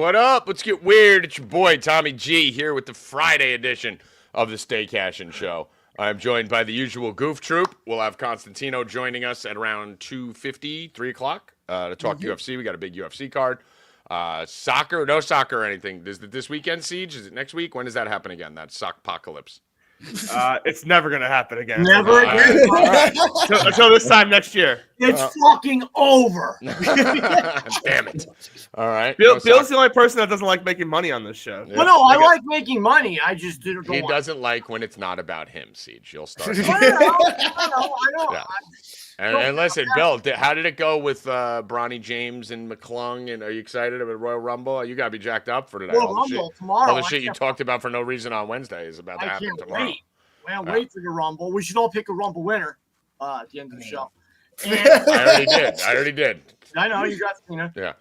What up? Let's get weird. It's your boy Tommy G here with the Friday edition of the Stay Cashin show. I'm joined by the usual goof troop. We'll have Constantino joining us at around 2:50, 3 o'clock to talk UFC. We got a big UFC card. Soccer, no soccer or anything. Is it this weekend, Siege? Is it next week? When does that happen again, that sockpocalypse? It's never going to happen again. Never again. Right. Until this time next year. It's fucking over. Damn it. All right. Bill's the only person that doesn't like making money on this show. Well, no, I like making money. I just didn't. He doesn't like when it's not about him, Siege. You'll start. I know. Yeah. And listen, Bill, how did it go with Bronny James and McClung? And are you excited about Royal Rumble? You got to be jacked up for today. Royal Rumble tomorrow. All the shit you talked about for no reason on Wednesday is about to happen tomorrow. Wait. Well, wait for the Rumble. We should all pick a Rumble winner at the end of the show. And I already did. I know you got Cena. Yeah.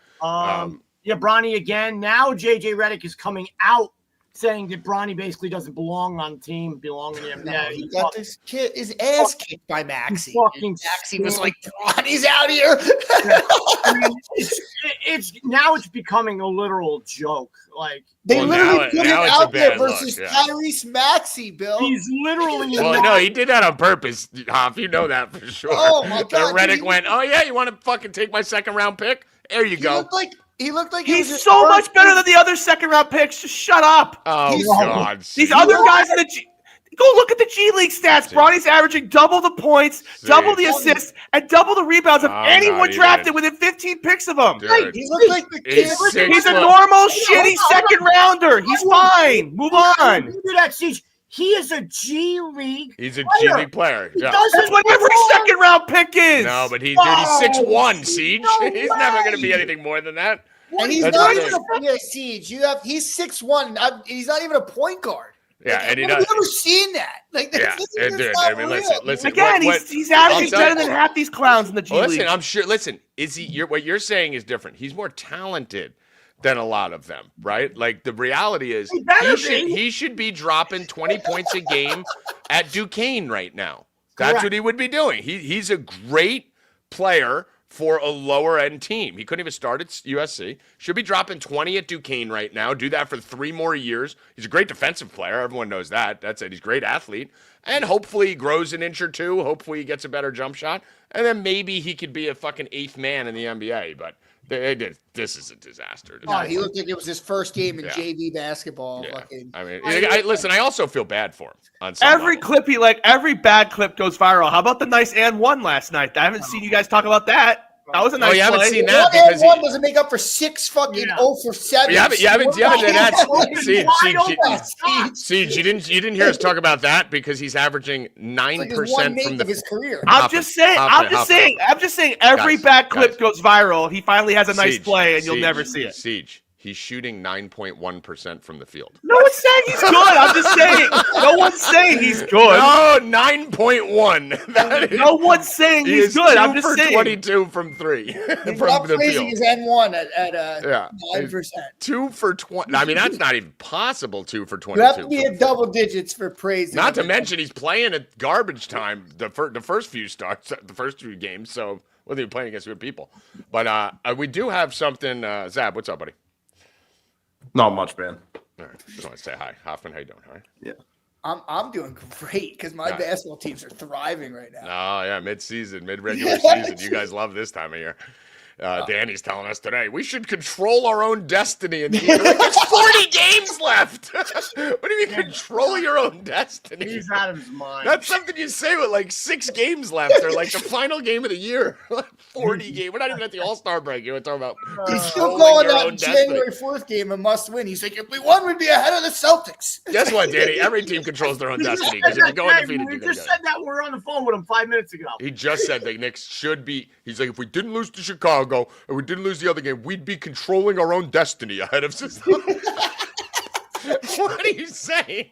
Yeah, Bronny again. Now JJ Redick is coming out saying that Bronny basically doesn't belong on the team, belong in the NBA. No, he got this kid his ass kicked by Maxie. Maxie was like, Bronny's out here. I mean, it's becoming a literal joke. Like they literally put him out there versus Tyrese Maxey, Bill. He's literally. Well, no, he did that on purpose, Hoff. You know that for sure. Oh my God! Redick went, "Oh yeah, you want to fucking take my second round pick? There you go." He looked like he's so much better than the other second round picks. Just shut up. Oh God! These other guys in the go look at the G League stats. Bronny's averaging double the points, double the assists, and double the rebounds of anyone drafted within 15 picks of him. Dude, he looked like the kid. He's a normal, shitty second rounder. He's fine. Move on. Do that, Siege. He is a G League. He's a G League player. Yeah. That's what every second round pick is. No, but he's 6'1", Siege. He's never going to be anything more than that. And he's not even a Siege. He's 6'1". He's not even a point guard. Yeah, and I've never seen that. Like, yeah, dude. I mean, listen. Again, he's averaging better than half these clowns in the G League. Listen, I'm sure. Listen, is he? What you're saying is different. He's more talented than a lot of them, right? Like the reality is, he should be dropping 20 points a game at Duquesne right now. That's what he would be doing. He's a great player for a lower end team. He couldn't even start at USC. Should be dropping 20 at Duquesne right now. Do that for 3 more years. He's a great defensive player. Everyone knows that. That's it. He's a great athlete. And hopefully he grows an inch or two. Hopefully he gets a better jump shot. And then maybe he could be a fucking 8th man in the NBA. But this is a disaster. He looked like it was his first game in JV basketball. Yeah. I mean, listen, I also feel bad for him. On some every level. clip every bad clip goes viral. How about the nice and one last night? I haven't seen you guys talk about that. That was a nice you haven't play. seen that because one doesn't make up for 6 fucking 0 for 7. You haven't done that. Siege, you didn't hear us talk about that because he's averaging 9% from his career. I'm just saying every bad clip goes viral. He finally has a nice play and you'll never see it. Siege. He's shooting 9.1% from the field. No one's saying he's good. I'm just saying. No one's saying he's good. No, 9.1. No one's saying he's good. I'm just saying. 22 from 3 from the field. His N1 at 9%. 2 for 20. I mean, that's not even possible. 2 for 22. You have to be at double digits for praise. Not to mention he's playing at garbage time the first few starts, the first 2 games. So whether you're playing against good people, but we do have something. Zab, what's up, buddy? Not much, man. All right, just want to say hi, Hoffman. How you doing? All right. Yeah, I'm doing great because my basketball teams are thriving right now. Oh yeah, mid-regular season. You guys love this time of year. Danny's telling us today we should control our own destiny. And there's 40 games left. What do you mean control your own destiny? He's out of his mind. That's something you say with like 6 games left, or like the final game of the year. 40 games. We're not even at the All-Star break. You're talking about. He's still going that January 4th game, a must win. He's like, if we won, we'd be ahead of the Celtics. Guess what, Danny? Every team controls their own destiny. Because if you go undefeated, we just said that we were on the phone with him 5 minutes ago. He just said the Knicks should be. He's like, if we didn't lose to Chicago and we didn't lose the other game, we'd be controlling our own destiny ahead of system. What are you saying?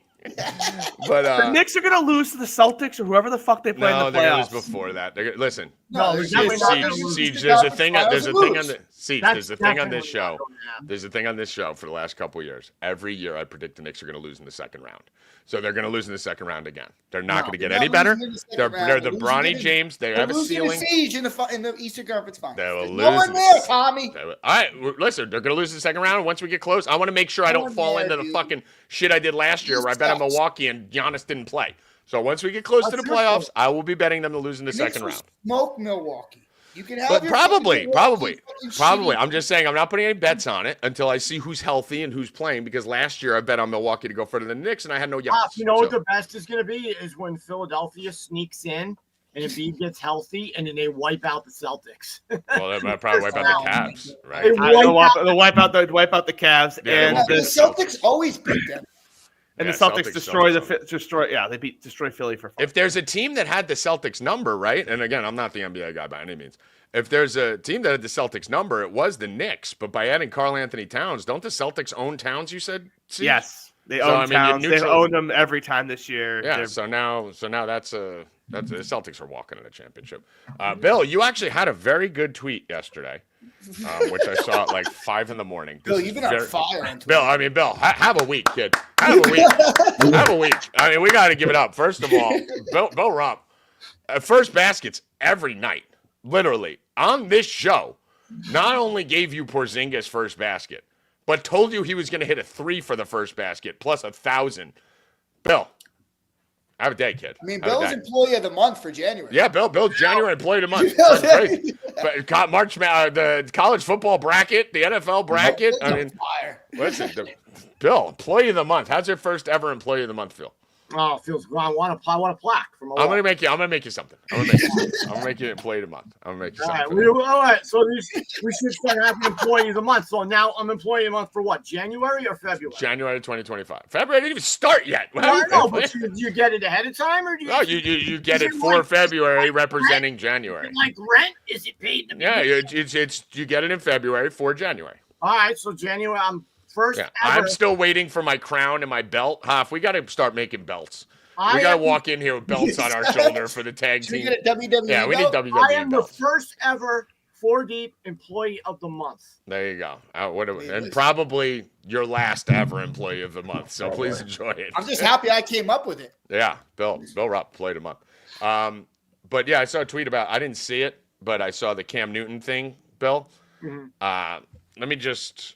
But the Knicks are gonna lose to the Celtics or whoever the fuck they play in the playoffs. No, they're gonna lose before that. Listen, No, there's definitely not gonna lose. Siege, there's a thing on Lose. there's a thing on this definitely show. not gonna happen. There's a thing on this show for the last couple of years. Every year I predict the Knicks are going to lose in the second round. So they're going to lose in the second round again. They're not going to get any better. They're the Bronny James. They have a ceiling. Siege in the Eastern Conference Finals. They will There's lose. no one there, Tommy. All right, listen, they're going to lose in the second round. Once we get close, I want to make sure I don't fall into the fucking shit I did last year where I bet on Milwaukee and Giannis didn't play. So once we get close to the playoffs, I will be betting them to lose in the second round. Smoke Milwaukee. You can have But your probably. shitty- I'm just saying I'm not putting any bets on it until I see who's healthy and who's playing, because last year I bet on Milwaukee to go further than the Knicks and I had no Giannis. You know what the best is going to be is when Philadelphia sneaks in and Embiid gets healthy and then they wipe out the Celtics. Well, they might probably wipe out the Cavs, right? They'll wipe out the Cavs, Yeah, and The Celtics always beat them. the Yeah, Celtics destroy Celtics. they destroy Philly for 5. If there's a team that had the Celtics number, right? And again, I'm not the NBA guy by any means. If there's a team that had the Celtics number, it was the Knicks. But by adding Karl Anthony Towns, don't the Celtics own Towns, you said? Siege? Yes, they So, own I mean, you Towns. They've neutral- owned them every time this year. Yeah, They're- so now that's the Celtics are walking in a championship. Bill, you actually had a very good tweet yesterday, which I saw at like 5 in the morning. Bill, This you've is been on very- fire. On Bill, have a week, kid. Have a week. Have a week. I mean, we got to give it up. First of all, Bill Rupp, first baskets every night, literally on this show. Not only gave you Porzingis first basket, but told you he was going to hit a 3 for the first basket plus 1,000. Bill, have a day, kid. I mean, Have a Bill's day. employee of the month for January. Yeah, Bill's January employee of the month. Bill's- That's crazy. But the college football bracket, the NFL bracket. I mean, Fire. listen, Bill, employee of the month. How's your first ever employee of the month feel? Oh, it feels good. I want a plaque from I'm gonna make you something. I'm gonna make you employee of the month. I'm gonna make you All something. right, all right. So we should start having employee of the month. So now I'm employee of the month for what? January or February? January 2025. February didn't even start yet. I know, but do you get it ahead of time, or do you? No, you get it Is it for like- February, representing January. like rent? Is it paid? Yeah, it's you get it in February for January. All right, so January. I'm first Yeah, ever. I'm still waiting for my crown and my belt. Hoff, we got to start making belts. We I got to am- walk in here with belts on our shoulder for the tag Should we team. get a WWE Yeah, we need belt? WWE I am the belts. first ever 4-deep employee of the month. There you go. And probably your last ever employee of the month. So please enjoy it. I'm just happy I came up with it. Yeah, Bill Rupp played a month. But yeah, I saw a tweet about. I didn't see it, but I saw the Cam Newton thing. Bill, let me just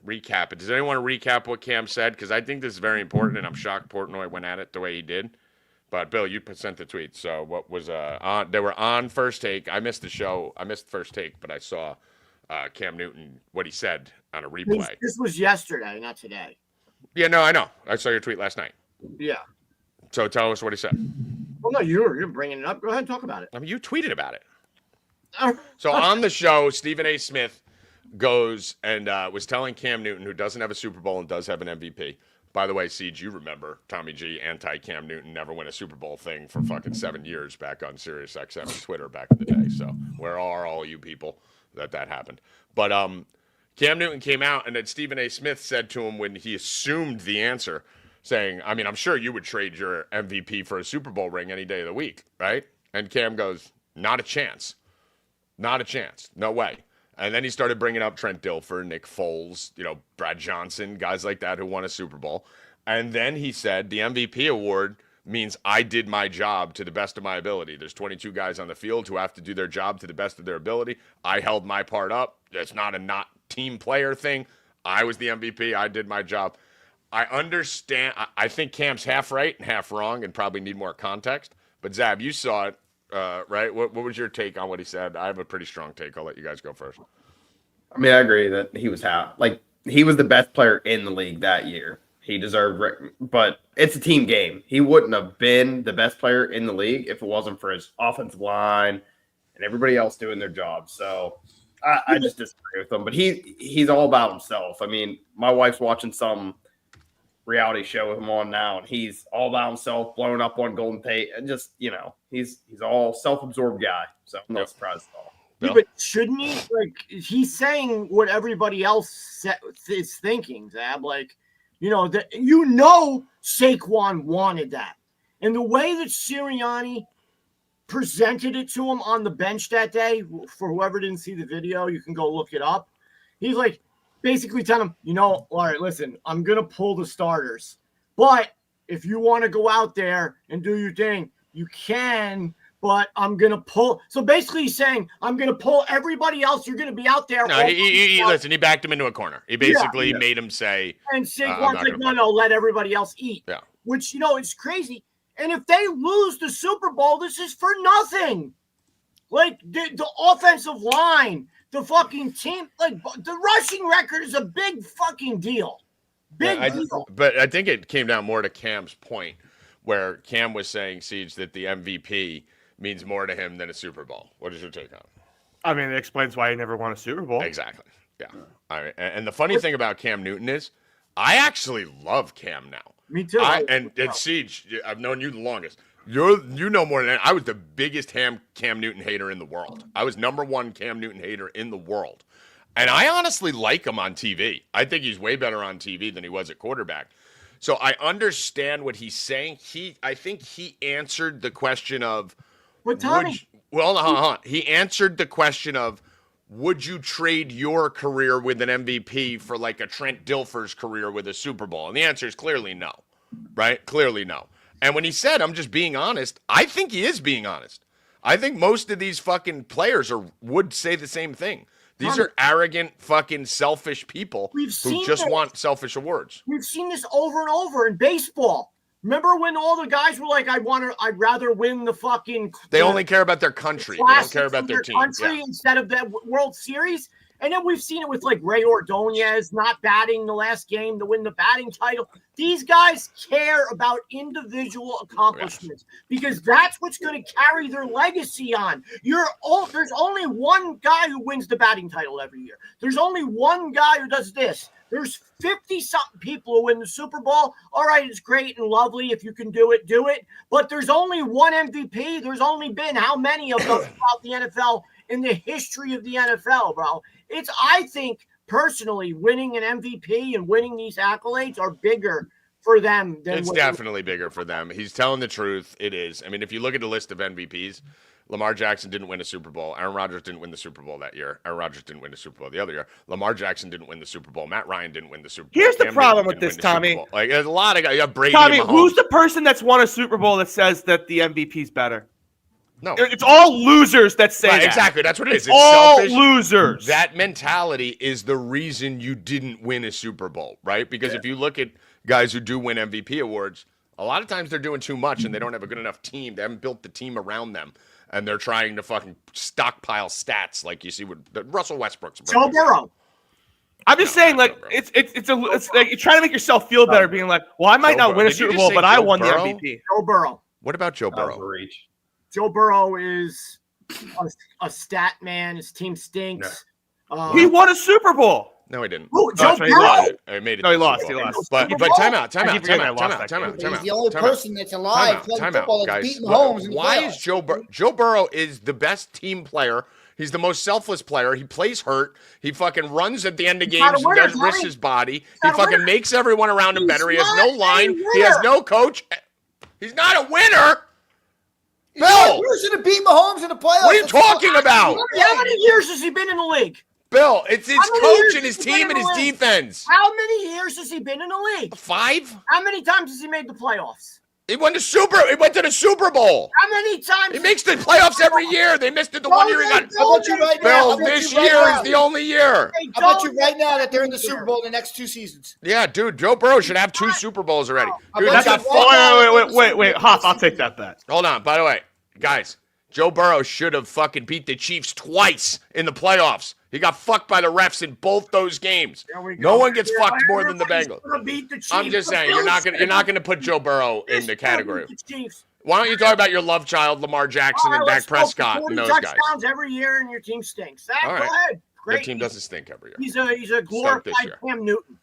recap it. Does anyone want to recap what Cam said? Because I think this is very important, and I'm shocked Portnoy went at it the way he did. But Bill, you sent the tweet. So what was on? They were on First Take. I missed the show. I missed First Take, but I saw Cam Newton what he said on a replay. This was yesterday, not today. Yeah, no, I know. I saw your tweet last night. Yeah. So tell us what he said. Well, no, you're bringing it up. Go ahead and talk about it. I mean, you tweeted about it. So on the show, Stephen A. Smith goes and was telling Cam Newton, who doesn't have a Super Bowl and does have an MVP. By the way, Siege, you remember Tommy G anti-Cam Newton never win a Super Bowl thing for fucking 7 years back on Sirius XM and Twitter back in the day. So where are all you people that happened? But Cam Newton came out, and then Stephen A. Smith said to him when he assumed the answer, saying, I mean, I'm sure you would trade your MVP for a Super Bowl ring any day of the week, right? And Cam goes, not a chance. Not a chance. No way. And then he started bringing up Trent Dilfer, Nick Foles, Brad Johnson, guys like that who won a Super Bowl. And then he said the MVP award means I did my job to the best of my ability. There's 22 guys on the field who have to do their job to the best of their ability. I held my part up. It's not a not team player thing. I was the MVP. I did my job. I understand. I think Cam's half right and half wrong and probably need more context. But Zab, you saw it. Right? What was your take on what he said? I have a pretty strong take. I'll let you guys go first. I mean, I agree that he was he was the best player in the league that year. He deserved, but it's a team game. He wouldn't have been the best player in the league if it wasn't for his offensive line and everybody else doing their job. So I just disagree with him. But he's all about himself. I mean, my wife's watching some reality show with him on now, and he's all about himself, blowing up on Golden Tate, and just he's all self-absorbed guy. So I'm not surprised at all. Yeah, but shouldn't he? Like, he's saying what everybody else is thinking, Zab. Like, Saquon wanted that, and the way that Sirianni presented it to him on the bench that day. For whoever didn't see the video, you can go look it up. He's like basically telling him, all right, listen, I'm going to pull the starters. But if you want to go out there and do your thing, you can, but I'm going to pull. So basically he's saying, I'm going to pull everybody else. You're going to be out there. No, listen, he backed him into a corner. He basically made him say. And Saquon's like, no, let everybody else eat. Yeah. Which, it's crazy. And if they lose the Super Bowl, this is for nothing. Like the offensive line, the fucking team, like the rushing record is a big fucking deal. Big deal. But I think it came down more to Cam's point, where Cam was saying, Siege, that the MVP means more to him than a Super Bowl. What is your take on it? I mean, it explains why he never won a Super Bowl. Exactly. Yeah. All right. And the funny thing about Cam Newton is, I actually love Cam now. Me too. And Siege, I've known you the longest. You know more than that. I was the biggest Cam Newton hater in the world. I was #1 Cam Newton hater in the world. And I honestly like him on TV. I think he's way better on TV than he was at quarterback. So I understand what he's saying. I think he answered the question of, he answered the question of, would you trade your career with an MVP for like a Trent Dilfer's career with a Super Bowl? And the answer is clearly no, right? Clearly no. And when he said, I'm just being honest, I think he is being honest. I think most of these fucking players would say the same thing. These are arrogant, fucking selfish people who just want selfish awards. We've seen this over and over in baseball. Remember when all the guys were like, I'd rather win the fucking. They only care about their country. They don't care about their team. Instead of that World Series. And then we've seen it with like Ray Ordonez not batting the last game to win the batting title. These guys care about individual accomplishments because that's what's going to carry their legacy on. There's only one guy who wins the batting title every year. There's only one guy who does this. There's 50-something people who win the Super Bowl. All right, it's great and lovely. If you can do it, do it. But there's only one MVP. There's only been how many of those throughout the NFL in the history of the NFL, bro? I think, personally, winning an MVP and winning these accolades are bigger for them than it's definitely bigger for them. He's telling the truth. It is. I mean, if you look at the list of MVPs, Lamar Jackson didn't win a Super Bowl. Aaron Rodgers didn't win the Super Bowl that year. Aaron Rodgers didn't win the Super Bowl the other year. Lamar Jackson didn't win the Super Bowl. Matt Ryan didn't win the Super Bowl. Here's the problem with this, Tommy. Like, there's a lot of guys. You got Brady. Tommy, who's the person that's won a Super Bowl that says that the MVP's better? No. It's all losers that say that. Exactly. That's what it is. It's all selfish. Losers. That mentality is the reason you didn't win a Super Bowl, right? Because if you look at guys who do win MVP awards, a lot of times they're doing too much and they don't have a good enough team. They haven't built the team around them. And they're trying to fucking stockpile stats like you see with Russell Westbrook's. Joe Burrow. I'm just saying, like, it's like you're trying to make yourself feel better, being like, well, I might not win a Super Bowl, but I won the MVP. Joe Burrow. What about Joe Burrow? Joe Burrow is a stat man. His team stinks. No. He won a Super Bowl. No, he didn't. Joe Burrow? He made it. No, he lost. He lost. But time out. He's the only person that's alive playing football that's beaten Mahomes. Why is Joe Burrow is the best team player? He's the most selfless player. He plays hurt. He fucking runs at the end of games and does risk his body. He fucking makes everyone around him better. He has no line. He has no coach. He's not a winner. Bill, who's going to beat Mahomes in the playoffs? What are you talking about? How many years has he been in the league? Bill, it's his coach and his team and his defense. How many years has he been in the league? 5. How many times has he made the playoffs? He went to the Super Bowl. How many times? He makes the playoffs every year. They missed it the 1 year he got. Bill, this year is the only year. I bet you right now that they're in the Super Bowl in the next 2 seasons. Yeah, dude, Joe Burrow should have 2 Super Bowls already. Dude, wait, Hoff, I'll take that bet. Hold on, by the way, guys, Joe Burrow should have fucking beat the Chiefs twice in the playoffs. He got fucked by the refs in both those games. No one gets fucked more than the Bengals. I'm just saying, you're not gonna put Joe Burrow in the category. Why don't you talk about your love child, Lamar Jackson and Dak Prescott and those guys? Touchdowns every year, and your team stinks. All right. Go ahead. Great. Your team doesn't stink every year. He's a glorified Cam Newton.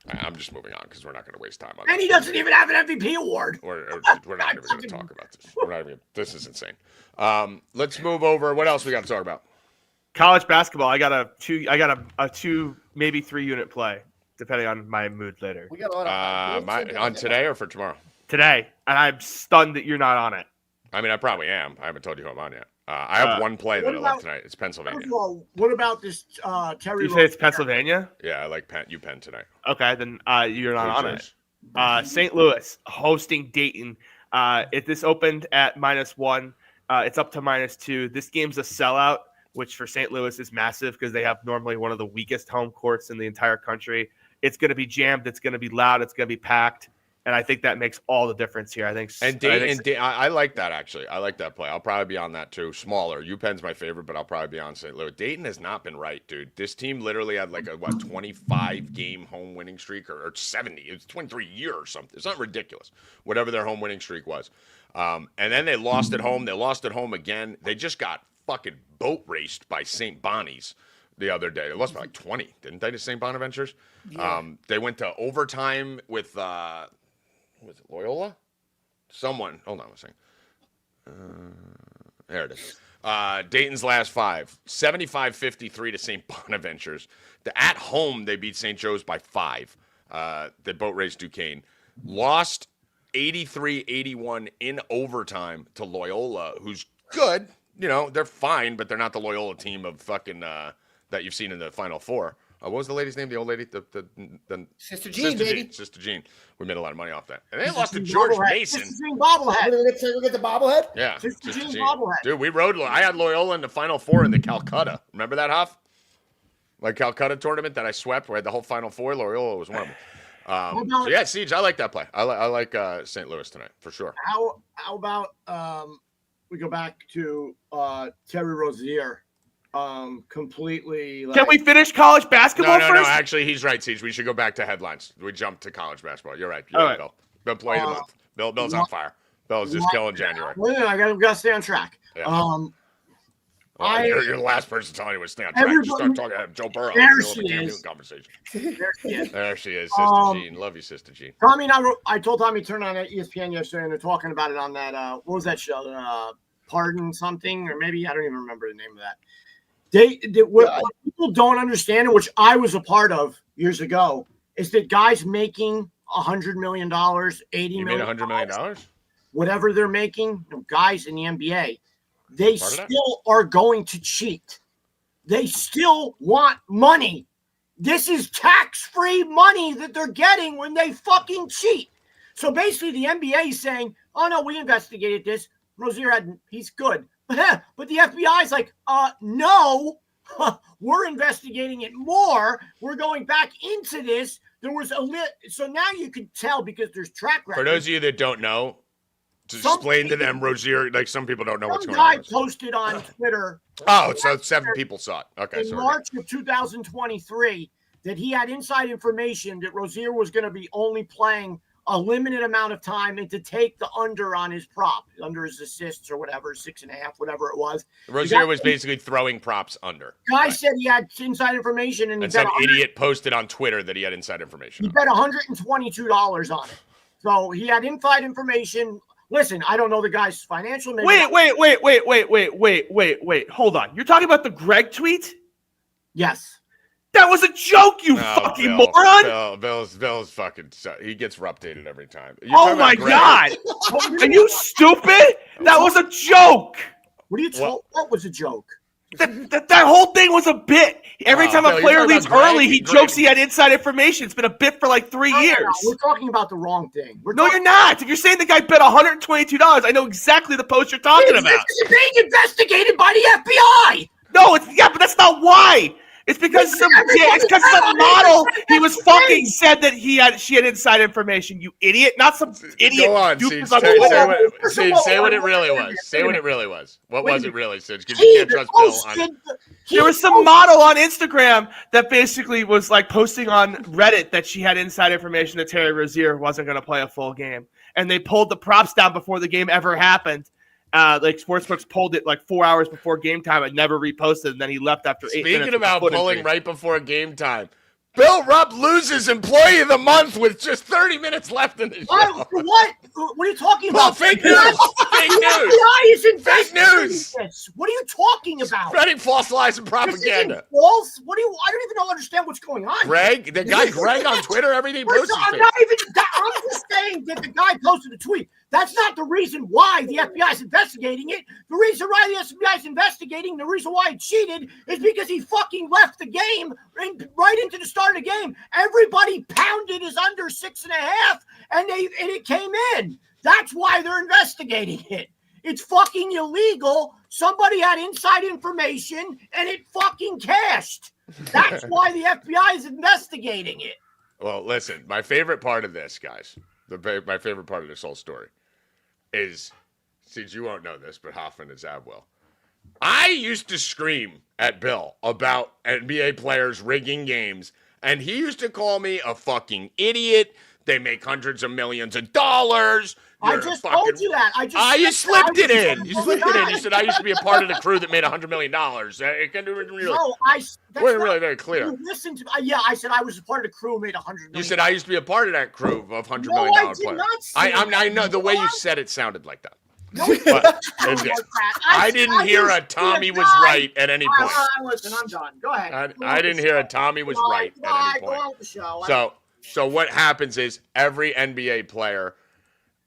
I'm just moving on because we're not going to waste time on this. And he doesn't even have an MVP award. We're not even going to talk about this. This is insane. Let's move over. What else we got to talk about? College basketball. I got a 2, maybe 3 unit play, depending on my mood later. We got on today or for tomorrow? Today, and I'm stunned that you're not on it. I mean, I probably am. I haven't told you who I'm on yet. I have one play that I love tonight. It's Pennsylvania. What about this Terry? You say it's Pennsylvania? Yeah, I like Penn tonight. Okay, then you're not on it. St. Louis hosting Dayton. If this opened at -1, it's up to -2. This game's a sellout, which for St. Louis is massive because they have normally one of the weakest home courts in the entire country. It's going to be jammed. It's going to be loud. It's going to be packed. And I think that makes all the difference here. I think. I like that, actually. I like that play. I'll probably be on that, too. Smaller. UPenn's my favorite, but I'll probably be on St. Louis. Dayton has not been right, dude. This team literally had like a, 25-game home winning streak or 70. It was 23-year or something. It's not ridiculous, whatever their home winning streak was. And then they lost at home. They lost at home again. They just got fucking boat raced by St. Bonnie's the other day. They lost by like 20, didn't they, to St. Bonaventures? Yeah. They went to overtime with... was it Loyola? Someone. Hold on a second. There it is. Dayton's last 5. 75-53 to St. Bonaventures. At home, they beat St. Joe's by 5. They boat raced Duquesne. Lost 83-81 in overtime to Loyola, who's good. You know, they're fine, but they're not the Loyola team of fucking that you've seen in the Final Four. What was the lady's name? The old lady? The Sister Jean, baby. Sister Jean. We made a lot of money off that. And they lost to George Mason. Sister Jean bobblehead. We'll get the bobblehead? Yeah. Sister Jean bobblehead. Dude, I had Loyola in the Final Four in the Calcutta. Remember that, Huff? Like Calcutta tournament that I swept where I had the whole Final Four? Loyola was one of them. So yeah, Siege, I like that play. I like St. Louis tonight, for sure. How about we go back to Terry Rozier? Completely. Can we finish college basketball first? No. Actually, he's right, Siege. We should go back to headlines. We jumped to college basketball. You're right. You're right, Bill. Bill play of the month. Bill's on fire. Bill's just killing January. Well, I gotta stay on track. Yeah. You're the last person telling you to stay on track. You start talking to Joe Burrow. There she is. Conversation. There she is, Sister Jean. Love you, Sister Jean. Tommy and I told Tommy turn on ESPN yesterday, and they're talking about it on that. What was that show? Pardon something, or maybe I don't even remember the name of that. What people don't understand, and which I was a part of years ago, is that guys making $100 million, $80 million, $100 million, whatever they're making, guys in the NBA, they still are going to cheat. They still want money. This is tax-free money that they're getting when they fucking cheat. So basically, the NBA is saying, "Oh no, we investigated this. Rozier he's good." But the FBI is like, no, we're investigating it more. We're going back into this. There was so now you can tell because there's track record. For those of you that don't know, to explain to them, Rozier, like some people don't know what's going Some on. guy posted on Twitter. Oh, so 7 people saw it. Okay, in March of 2023 that he had inside information that Rozier was going to be only playing a limited amount of time and to take the under on his prop, under his assists or whatever, 6.5, whatever it was. Rozier was basically throwing props under. Guy said he had inside information and some idiot posted on Twitter that he had inside information. He bet $122 on it. So he had inside information. Listen, I don't know the guy's financial. Wait. Hold on. You're talking about the Greg tweet? Yes. That was a joke, you fucking moron! Bill's fucking... He gets Rupp-dated every time. Oh my God! Are you stupid? That was a joke! What are you talking? What was a joke? That whole thing was a bit. Every time a player leaves early, he jokes he had inside information. It's been a bit for like 3 years. No, we're talking about the wrong thing. You're not. If you're saying the guy bet $122, I know exactly the post you're talking about. This is being investigated by the FBI! No, but that's not why. It's because some model he was fucking said that she had inside information. You idiot! Not some idiot. Go on, Siege. Say what it really was. Say what it really was. What was it really, Siege? Because you can't trust Bill. There was some model on Instagram that basically was like posting on Reddit that she had inside information that Terry Rozier wasn't going to play a full game, and they pulled the props down before the game ever happened. Like Sportsbooks pulled it like 4 hours before game time and never reposted, and then he left after 8 minutes. Speaking about pulling right before game time, Bill Rupp loses Employee of the Month with just 30 minutes left in the show. What? What are you talking about? Fake news! Fake news! Fake news! What are you talking about? Spreading false lies and propaganda. False? I don't even understand what's going on. The guy Greg on Twier, everything posted. I'm just saying that the guy posted a tweet. That's not the reason why the FBI is investigating it. The reason why the FBI is investigating, the reason why he cheated is because he fucking left the game right into the start of the game. Everybody pounded his under 6.5 and it came in. That's why they're investigating it. It's fucking illegal. Somebody had inside information and it fucking cashed. That's why the FBI is investigating it. Well, listen, my favorite part of this, guys, my favorite part of this whole story is, since you won't know this, but Hoffman and Zab will. I used to scream at Bill about NBA players rigging games, and he used to call me a fucking idiot. They make hundreds of millions of dollars. I just told you that. You slipped it in. You slipped it in. You said I used to be a part of the crew that made $100 million. It can really, no, wasn't really very clear. Listen to I said I was a part of the crew who made $100 million. You said I used to be a part of that crew of $100 million players. I know the way you said it sounded like that. No, but I didn't hear a Tommy was right at any point. Listen, I'm done. Go ahead. I didn't hear a Tommy was right at any point. Go on with the show. So what happens is every NBA player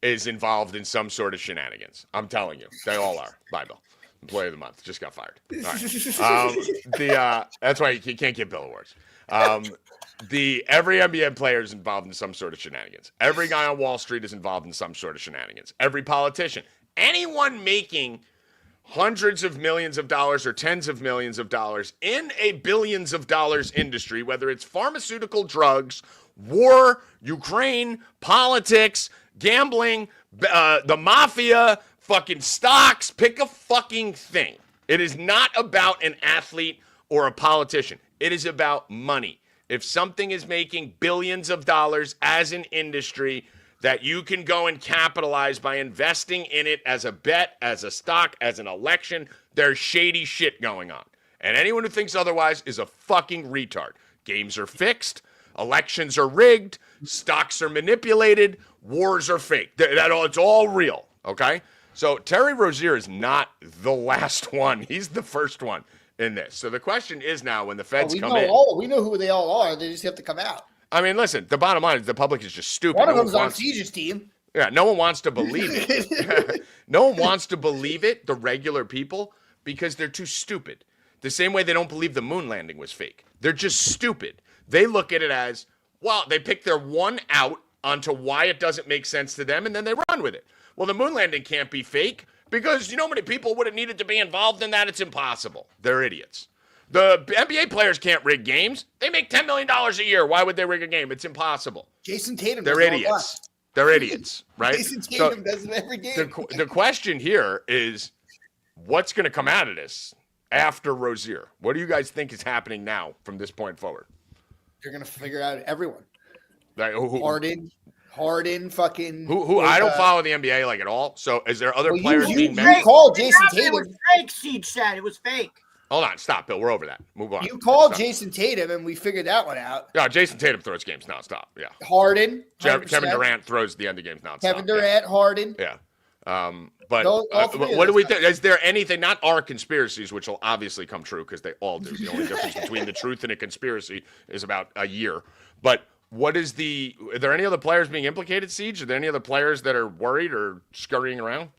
is involved in some sort of shenanigans. I'm telling you, they all are. Bible, Employee of the Month, just got fired. All right. That's why you can't get Bill awards. Every NBA player is involved in some sort of shenanigans. Every guy on Wall Street is involved in some sort of shenanigans. Every politician, anyone making hundreds of millions of dollars or tens of millions of dollars in a billions of dollars industry, whether it's pharmaceutical drugs, war, Ukraine, politics, gambling, the mafia, fucking stocks, pick a fucking thing. It is not about an athlete or a politician. It is about money. If something is making billions of dollars as an industry that you can go and capitalize by investing in it as a bet, as a stock, as an election, there's shady shit going on. And anyone who thinks otherwise is a fucking retard. Games are fixed. Elections are rigged. Stocks are manipulated. Wars are fake. It's all real, okay? So Terry Rozier is not the last one. He's the first one in this. So the question is now when the feds come in. We know who they all are. They just have to come out. I mean, listen, the bottom line is the public is just stupid. One of them's on Siege's team. Yeah, no one wants to believe it. No one wants to believe it, the regular people, because they're too stupid. The same way they don't believe the moon landing was fake. They're just stupid. They look at it as, well, they pick their one out onto why it doesn't make sense to them, and then they run with it. Well, the moon landing can't be fake because you know how many people would have needed to be involved in that? It's impossible. They're idiots. The NBA players can't rig games. They make $10 million a year. Why would they rig a game? It's impossible. Jason Tatum. They're idiots. They're idiots, right? Jason Tatum does it every game. The question here is, what's going to come out of this after Rozier? What do you guys think is happening now from this point forward? They're going to figure out everyone. Like, Harden, fucking. Who I don't follow the NBA like at all. So is there other players being mentioned? You called Jason Tatum. It was fake, Siege said. It was fake. Hold on, stop, Bill. We're over that. Move on. You called Jason Tatum, and we figured that one out. Yeah, Jason Tatum throws games nonstop. Yeah. Harden. Kevin Durant throws the end of games nonstop. Kevin Durant, Harden. Yeah. But what do we think? Is there anything, not our conspiracies, which will obviously come true because they all do. The only difference between the truth and a conspiracy is about a year. But are there any other players being implicated, Siege? Are there any other players that are worried or scurrying around?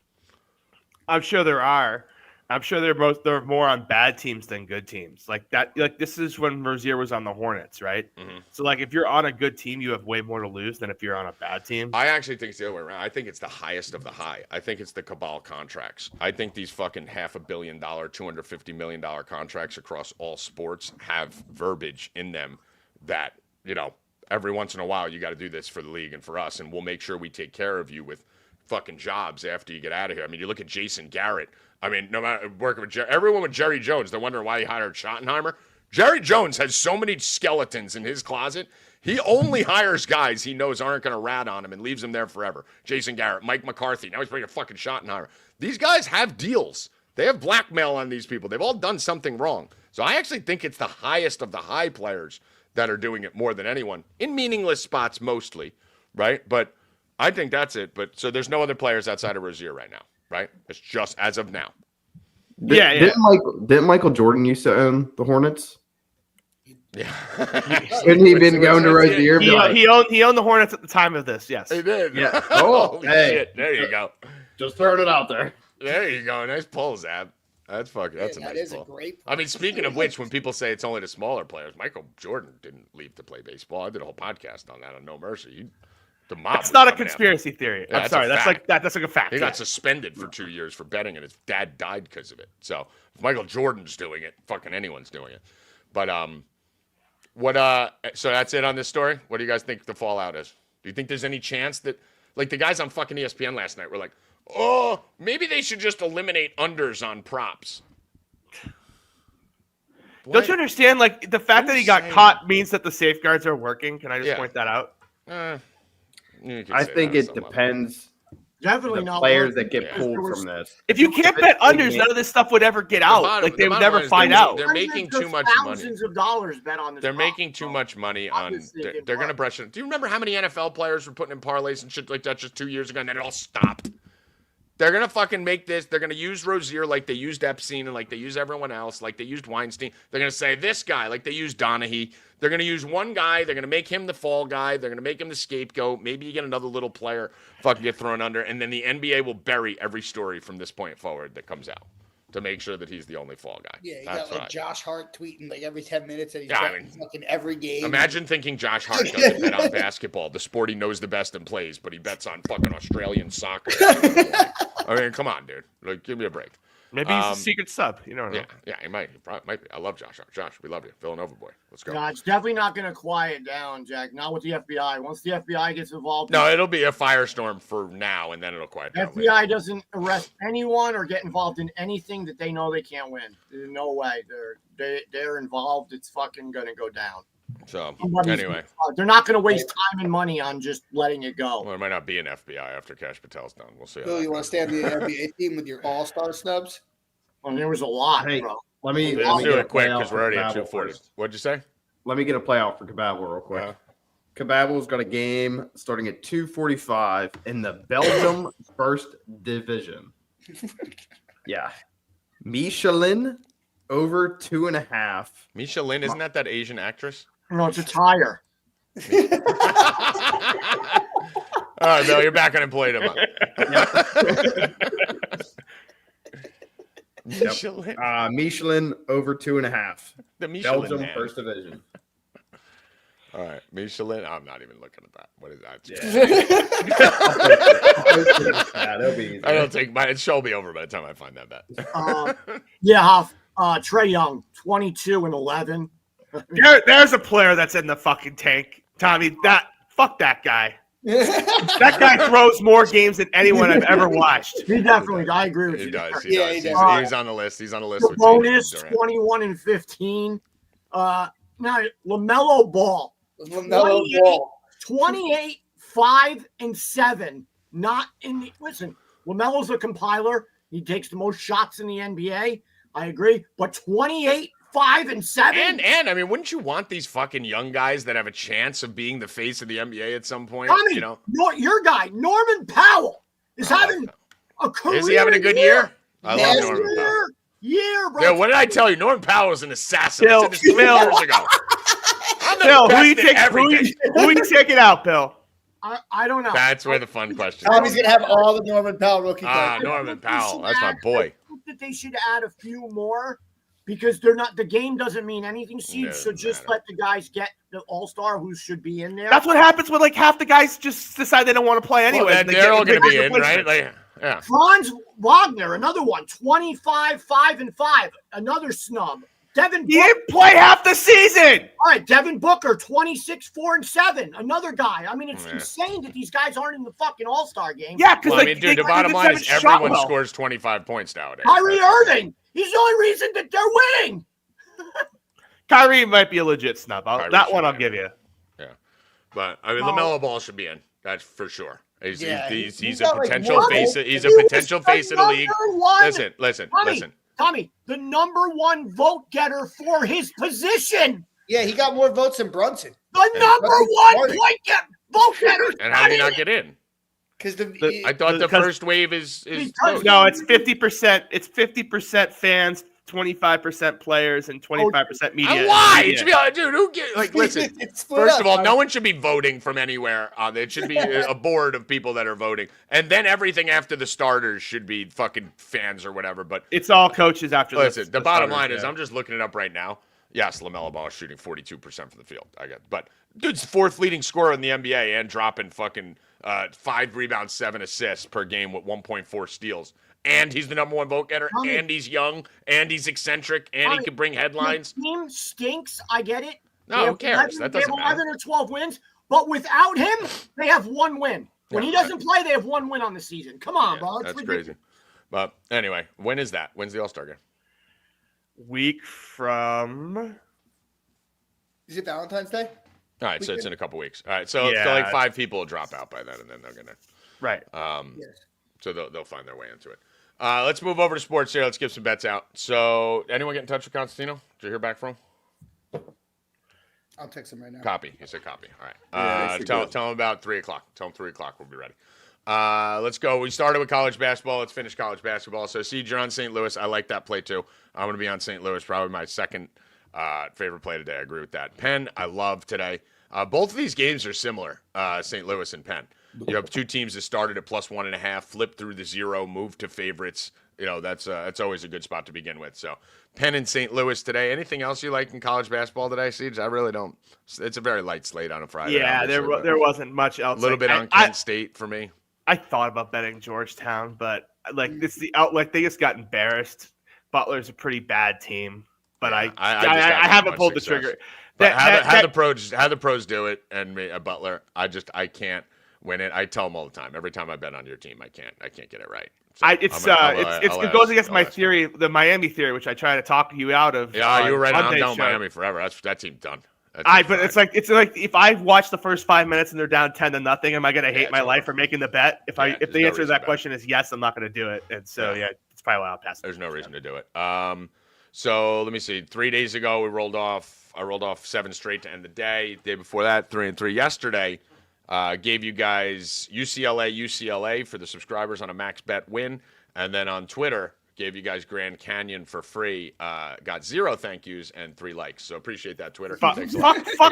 I'm sure there are. I'm sure they're more on bad teams than good teams. Like that. Like this is when Rozier was on the Hornets, right? Mm-hmm. So like if you're on a good team, you have way more to lose than if you're on a bad team. I actually think it's the other way around. I think it's the highest of the high. I think it's the cabal contracts. I think these fucking $500 million, $250 million contracts across all sports have verbiage in them that, you know, every once in a while you got to do this for the league and for us, and we'll make sure we take care of you with fucking jobs after you get out of here. I mean, you look at Jason Garrett. I mean, no matter working with everyone with Jerry Jones, they're wondering why he hired Schottenheimer. Jerry Jones has so many skeletons in his closet. He only hires guys he knows aren't going to rat on him and leaves them there forever. Jason Garrett, Mike McCarthy. Now he's bringing a fucking Schottenheimer. These guys have deals. They have blackmail on these people. They've all done something wrong. So I actually think it's the highest of the high players that are doing it more than anyone in meaningless spots mostly, right? But I think that's it. But so there's no other players outside of Rozier right now. Right? It's just as of now. Didn't Michael Jordan used to own the Hornets? Yeah. Shouldn't he been going to Rozier? He owned the Hornets at the time of this. Yes. He did. Yeah. Oh, hey. shit. There you go. Just throwing it out there. There you go. Nice pull, Zab. That's fucking. That's a nice pull. A great I mean, speaking of which, when people say it's only the smaller players, Michael Jordan didn't leave to play baseball. I did a whole podcast on that on No Mercy. The mob. It's not a conspiracy theory. Yeah, I'm sorry. That's like a fact. He got suspended for 2 years for betting, and his dad died because of it. So if Michael Jordan's doing it, fucking anyone's doing it. But so that's it on this story. What do you guys think the fallout is? Do you think there's any chance that, like, the guys on fucking ESPN last night were like, oh, maybe they should just eliminate unders on props? Don't you understand? Like, the fact that he got caught means that the safeguards are working. Can I just point that out? I think it depends. Definitely the not players that get pulled from this. If you can't bet unders, none of this stuff would ever get out. Like, they would never find out. They're making too much money. Thousands of dollars bet on this. They're making too much money on. They're going to brush it. Do you remember how many NFL players were putting in parlays and shit like that just 2 years ago, and then it all stopped? They're going to fucking make this. They're going to use Rozier like they used Epstein and like they use everyone else, like they used Weinstein. They're going to say this guy like they used Donaghy. They're going to use one guy. They're going to make him the fall guy. They're going to make him the scapegoat. Maybe you get another little player fucking get thrown under. And then the NBA will bury every story from this point forward that comes out to make sure that he's the only fall guy. Yeah, you That's got like right. Josh Hart tweeting like every 10 minutes that he's fucking every game. Imagine thinking Josh Hart doesn't bet on basketball, the sport he knows the best and plays, but he bets on fucking Australian soccer. I mean, come on, dude. Like, give me a break. Maybe he's a secret sub. You don't know. Yeah, he might. He probably might be. I love Josh Hart. Josh, we love you. Villanova boy. Let's go. No, it's definitely not going to quiet down, Jack. Not with the FBI. Once the FBI gets involved. No, it'll be a firestorm for now, and then it'll quiet down. FBI doesn't arrest anyone or get involved in anything that they know they can't win. There's no way. They're involved. It's fucking going to go down. So, anyway. They're not going to waste time and money on just letting it go. Well, there might not be an FBI after Cash Patel's done. We'll see. Bill, you want to stay on the NBA team with your all-star snubs? Well, there was a lot, hey, bro. Let's do it quick because we're already at 2:40. What'd you say? Let me get a playoff for Kababble real quick. Kabable's got a game starting at 2:45 in the Belgium First Division. Yeah. Michelin over 2.5. Michelin, isn't that Asian actress? No, it's a tire. All right, Bill, you're back unemployed. Michelin. Michelin over 2.5. The Michelin Belgium man. First Division. All right, Michelin. I'm not even looking at that. What is that? Yeah, that'll be easy. I don't think it shall be over by the time I find that bet. Hoff. Trae Young, 22-11. There's a player that's in the fucking tank, Tommy. Fuck that guy. That guy throws more games than anyone I've ever watched. He definitely. I agree with you. He does. He does. He's on the list. He's on the list. Bonus 21-15. Now LaMelo Ball. 28, 5 and 7. Not in the listen. LaMelo's a compiler. He takes the most shots in the NBA. I agree. But 28, 5 and 7. And I mean, wouldn't you want these fucking young guys that have a chance of being the face of the NBA at some point? Tommy, your guy, Norman Powell, is having a career. Is he having a good year? I love Norman Powell. Bro. Yeah, what did I tell you? Norman Powell is an assassin. Bill, I said this 2 years ago. Bill, who you taking out, Bill? I don't know. That's where the fun question Tommy's going to have all the Norman Powell rookie cards. Norman Powell. That's my boy. I think that they should add a few more because they're not. The game doesn't mean anything, Steve. So just let the guys get the all-star who should be in there. That's what happens when like half the guys just decide they don't want to play anyway. Well, they're all going to be in, right? Yeah. Franz Wagner, another one, 25, 5 and 5, another snub. Devin He didn't play half the season. All right, Devin Booker, 26, 4 and 7, another guy. I mean, it's insane that these guys aren't in the fucking All-Star game. Yeah, because the bottom line is everyone scores 25 points nowadays. Kyrie Irving, he's the only reason that they're winning. Kyrie might be a legit snub. That one I'll give you. Yeah, but I mean, LaMelo Ball should be in. That's for sure. He's a got, potential face. He's a potential face of the league. Listen. Tommy, the number 1 vote getter for his position. Yeah, he got more votes than Brunson. The number 1 vote getter. And how did he not get in? Because I thought the first wave is no, it's 50%. It's 50% fans, 25% players and 25% media. Why? Media. It should be like, dude, who get like listen. First of all, no one should be voting from anywhere. It should be a board of people that are voting. And then everything after the starters should be fucking fans or whatever. But it's all coaches after the bottom line is I'm just looking it up right now. Yes, LaMelo Ball is shooting 42% from the field. But dude's fourth leading scorer in the NBA and dropping fucking 5 rebounds, 7 assists per game with 1.4 steals. And he's the number one vote getter, and he's young, and he's eccentric, and he can bring headlines. The team stinks. I get it. No, who cares? That doesn't matter. 11 or 12 wins, but without him, they have 1 win. When he doesn't play, they have 1 win on the season. Come on, bro. That's crazy. But anyway, when is that? When's the All-Star game? Week from... Is it Valentine's Day? All right, so it's in a couple weeks. All right, so like 5 people will drop out by then, and then they're going to... Right. So they'll find their way into it. Let's move over to sports here. Let's give some bets out. So, anyone get in touch with Constantino? Did you hear back from him? I'll text him right now. Copy. He said copy. All right. Tell him about 3 o'clock. Tell him 3 o'clock. We'll be ready. Let's go. We started with college basketball. Let's finish college basketball. So, Siege, you're on St. Louis. I like that play, too. I'm going to be on St. Louis. Probably my second favorite play today. I agree with that. Penn, I love today. Both of these games are similar, St. Louis and Penn. You have 2 teams that started at +1.5, flipped through the 0, moved to favorites. You know, that's always a good spot to begin with. So, Penn and St. Louis today. Anything else you like in college basketball today, Siege? I really don't. It's a very light slate on a Friday. Yeah, there wasn't much else. A little bit on Kent State for me. I thought about betting Georgetown, but it's the outlook. They just got embarrassed. Butler's a pretty bad team, but I haven't pulled the trigger. But have the pros do it, and me, Butler. I can't win it. I tell them all the time. Every time I bet on your team, I can't get it right. So it goes against my theory, the Miami theory, which I try to talk you out of. Yeah, you were right. I'm down Miami forever. That team's done. But it's like if I watch the first 5 minutes and they're down 10-0, am I going to hate my life for making the bet? If the answer to that question is yes, I'm not going to do it. And so it's probably why I'll pass. There's no reason to do it. So let me see. 3 days ago, I rolled off 7 straight to end the day. Day before that, 3-3. Yesterday, gave you guys UCLA for the subscribers on a max bet win. And then on Twitter, gave you guys Grand Canyon for free. Got 0 thank yous and 3 likes. So appreciate that, Twitter. Fuck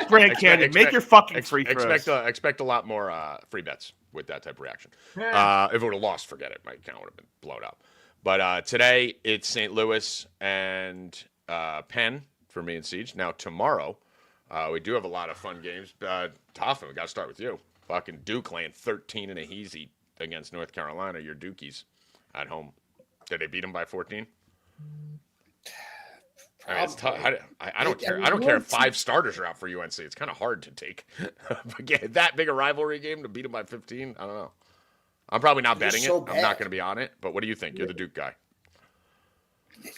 Grand Canyon. Make your fucking free throws. Expect a lot more free bets with that type of reaction. If it would have lost, forget it. My account would have been blown up. But today, it's St. Louis and Penn for me and Siege. Now, tomorrow, we do have a lot of fun games. Hoffman, we got to start with you. Fucking Duke laying 13 and a heezy against North Carolina. Your Dukies at home. Did they beat them by 14? I mean, it's tough. I don't care. I don't care if 5 starters are out for UNC. It's kind of hard to take that big a rivalry game to beat them by 15. I don't know. I'm probably not betting it. I'm not going to be on it. But what do you think? You're the Duke guy.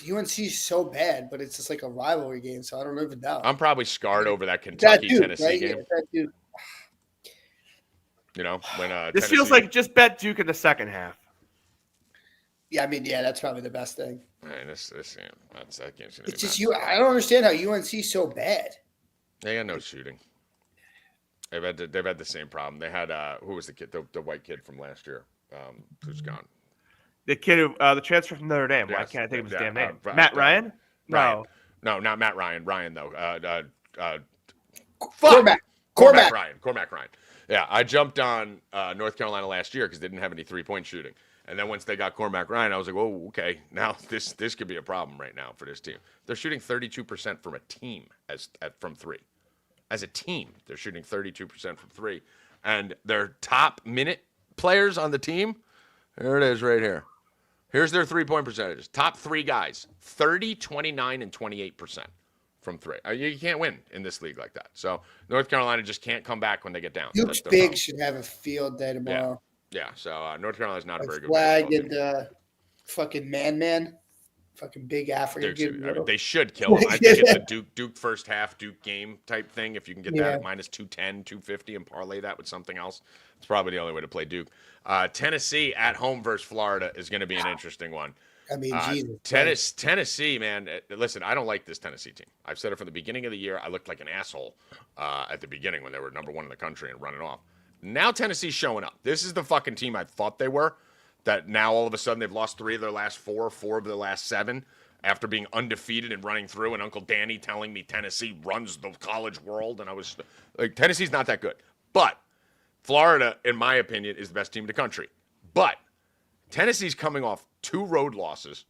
UNC is so bad, but it's just like a rivalry game, so I don't even know. I'm probably scarred over that Kentucky-Tennessee game. Yeah, that Duke. You know, when this feels like just bet Duke in the second half. Yeah, I mean, that's probably the best thing. I mean, that game's gonna it's just you. I don't understand how UNC is so bad. They got no shooting. They've had the same problem. They had who was the kid, the white kid from last year, who's gone. The kid who the transfer from Notre Dame. Why can't I think of his damn name? Matt Ryan? No, not Matt Ryan. Ryan though. Cormac Ryan. Yeah, I jumped on North Carolina last year because they didn't have any 3-point shooting. And then once they got Cormac Ryan, I was like, "Oh, okay. Now this could be a problem right now for this team." They're shooting 32% from a team from 3. As a team, they're shooting 32% from 3, and their top minute players on the team. There it is, right here. Here's their 3-point percentages. Top 3 guys: 30, 29, and 28% from 3. You can't win in this league like that. So North Carolina just can't come back when they get down. Duke's big should have a field day tomorrow. Yeah, so North Carolina's not a very good flag and fucking man, fucking big African. I mean, they should kill him. I think it's a Duke first half, Duke game type thing. If you can get that at minus 210, 250, and parlay that with something else, it's probably the only way to play Duke. Tennessee at home versus Florida is going to be an interesting one. I mean, Jesus. Tennessee, man. Listen, I don't like this Tennessee team. I've said it from the beginning of the year. I looked like an asshole at the beginning when they were number 1 in the country and running off. Now Tennessee's showing up. This is the fucking team I thought they were. That now all of a sudden they've lost 3 of their last 4 of their last 7, after being undefeated and running through, and Uncle Danny telling me Tennessee runs the college world, and I was like, Tennessee's not that good. But Florida, in my opinion, is the best team in the country. But Tennessee's coming off 2 road losses,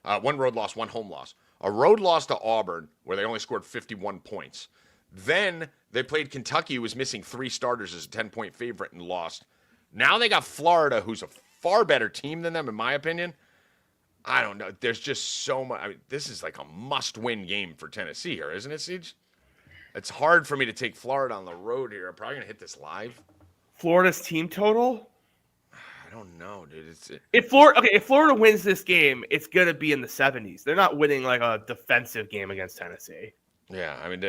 1 road loss, 1 home loss. A road loss to Auburn, where they only scored 51 points. Then they played Kentucky, who was missing 3 starters as a 10-point favorite, and lost. Now they got Florida, who's a far better team than them, in my opinion. I don't know. There's just so much. I mean, this is like a must-win game for Tennessee here, isn't it, Siege? It's hard for me to take Florida on the road here. I'm probably going to hit this live. Florida's team total? I don't know, dude. If Florida wins this game, it's going to be in the 70s. They're not winning like a defensive game against Tennessee. Yeah, I mean,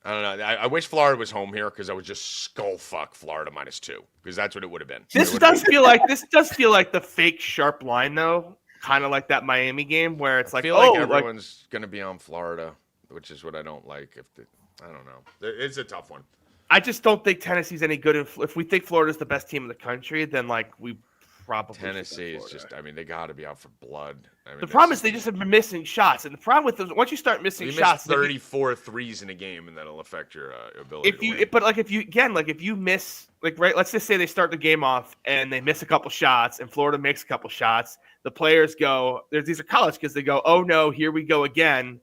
I don't know. I wish Florida was home here because I would just skull fuck Florida -2 because that's what it would have been. This does feel like the fake sharp line though, kind of like that Miami game where it's like, everyone's going to be on Florida, which is what I don't like. I don't know. It's a tough one. I just don't think Tennessee's any good. If we think Florida's the best team in the country, then like we probably Tennessee is just. I mean, they got to be out for blood. I mean, the problem is they just have been missing shots, and the problem with those, once you start missing shots, 34 threes in a game, and that'll affect your ability. If you miss, like, right, let's just say they start the game off and they miss a couple shots, and Florida makes a couple shots. The players go, these are college kids. They go, oh no, here we go again.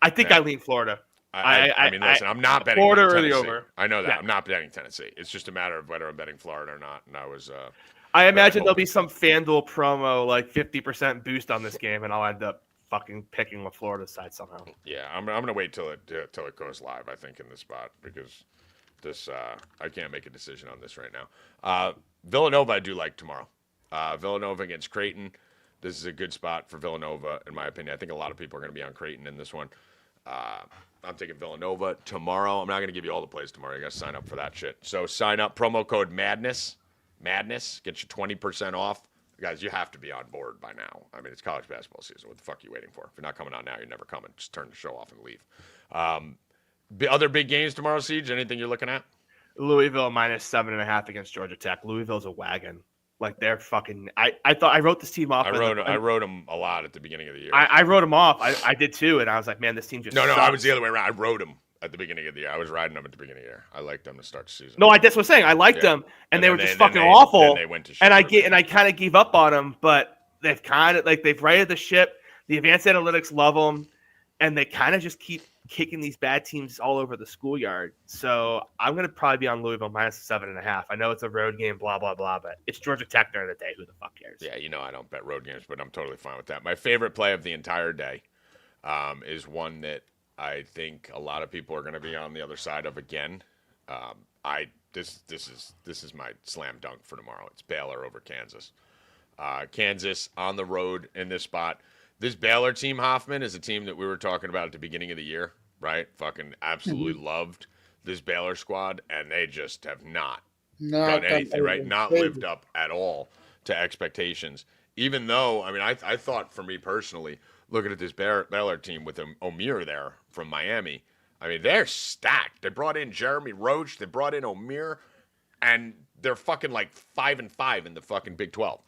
I think I lean Florida. I mean, listen, I'm not betting Florida Tennessee. or the over. I know that. Yeah. I'm not betting Tennessee. It's just a matter of whether I'm betting Florida or not. And I imagine there'll be some FanDuel promo, like 50% boost on this game, and I'll end up fucking picking the Florida side somehow. Yeah, I'm gonna wait till it goes live. I think in this spot because this I can't make a decision on this right now. Villanova I do like tomorrow. Villanova against Creighton. This is a good spot for Villanova, in my opinion. I think a lot of people are going to be on Creighton in this one. I'm taking Villanova tomorrow. I'm not going to give you all the plays tomorrow. You got to sign up for that shit. So sign up, promo code MADNESS. Madness gets you 20% off. Guys, you have to be on board by now. I mean, it's college basketball season. What the fuck are you waiting for? If you're not coming on now, you're never coming. Just turn the show off and leave. Other big games tomorrow, Siege? Anything you're looking at? Louisville -7.5 against Georgia Tech. Louisville's a wagon. Like they're fucking. I thought I wrote this team off. I wrote them a lot at the beginning of the year. I wrote them off. I did too, and I was like, man, this team just. No, sucks. I was the other way around. I wrote them at the beginning of the year. I was riding them at the beginning of the year. I liked them to start the season. No, that's what I'm saying. I liked them, and they were just fucking awful. Then they went to shit. And I kind of gave up on them, but they've kind of they've righted the ship. The advanced analytics love them, and they kind of just keep kicking these bad teams all over the schoolyard. So I'm going to probably be on Louisville -7.5. I know it's a road game, blah, blah, blah, but it's Georgia Tech during the day. Who the fuck cares? Yeah, I don't bet road games, but I'm totally fine with that. My favorite play of the entire day is one that I think a lot of people are going to be on the other side of again. This is my slam dunk for tomorrow. It's Baylor over Kansas. Kansas on the road in this spot. This Baylor team, Hoffman, is a team that we were talking about at the beginning of the year, right? Fucking absolutely loved this Baylor squad, and they just have not done anything, right? Not lived up at all to expectations. Even though, I mean, I thought for me personally, looking at this Baylor team with Omir there from Miami, I mean, they're stacked. They brought in Jeremy Roach, they brought in Omir, and they're fucking like 5-5 in the fucking Big 12.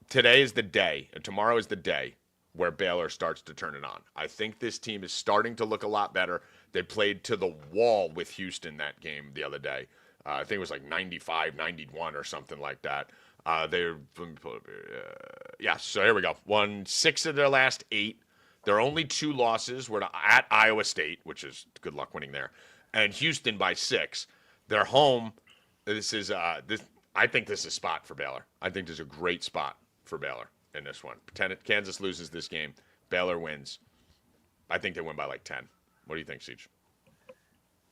Today is the day, and tomorrow is the day where Baylor starts to turn it on. I think this team is starting to look a lot better. They played to the wall with Houston that game the other day. I think it was like 95-91 or something like that. Let me pull it up here. So here we go. Won 6 of their last 8. Their only 2 losses were at Iowa State, which is good luck winning there, and Houston by 6. They're home. This is I think this is a spot for Baylor. I think this is a great spot for Baylor in this one. Kansas loses this game. Baylor wins. I think they win by like 10. What do you think, Siege?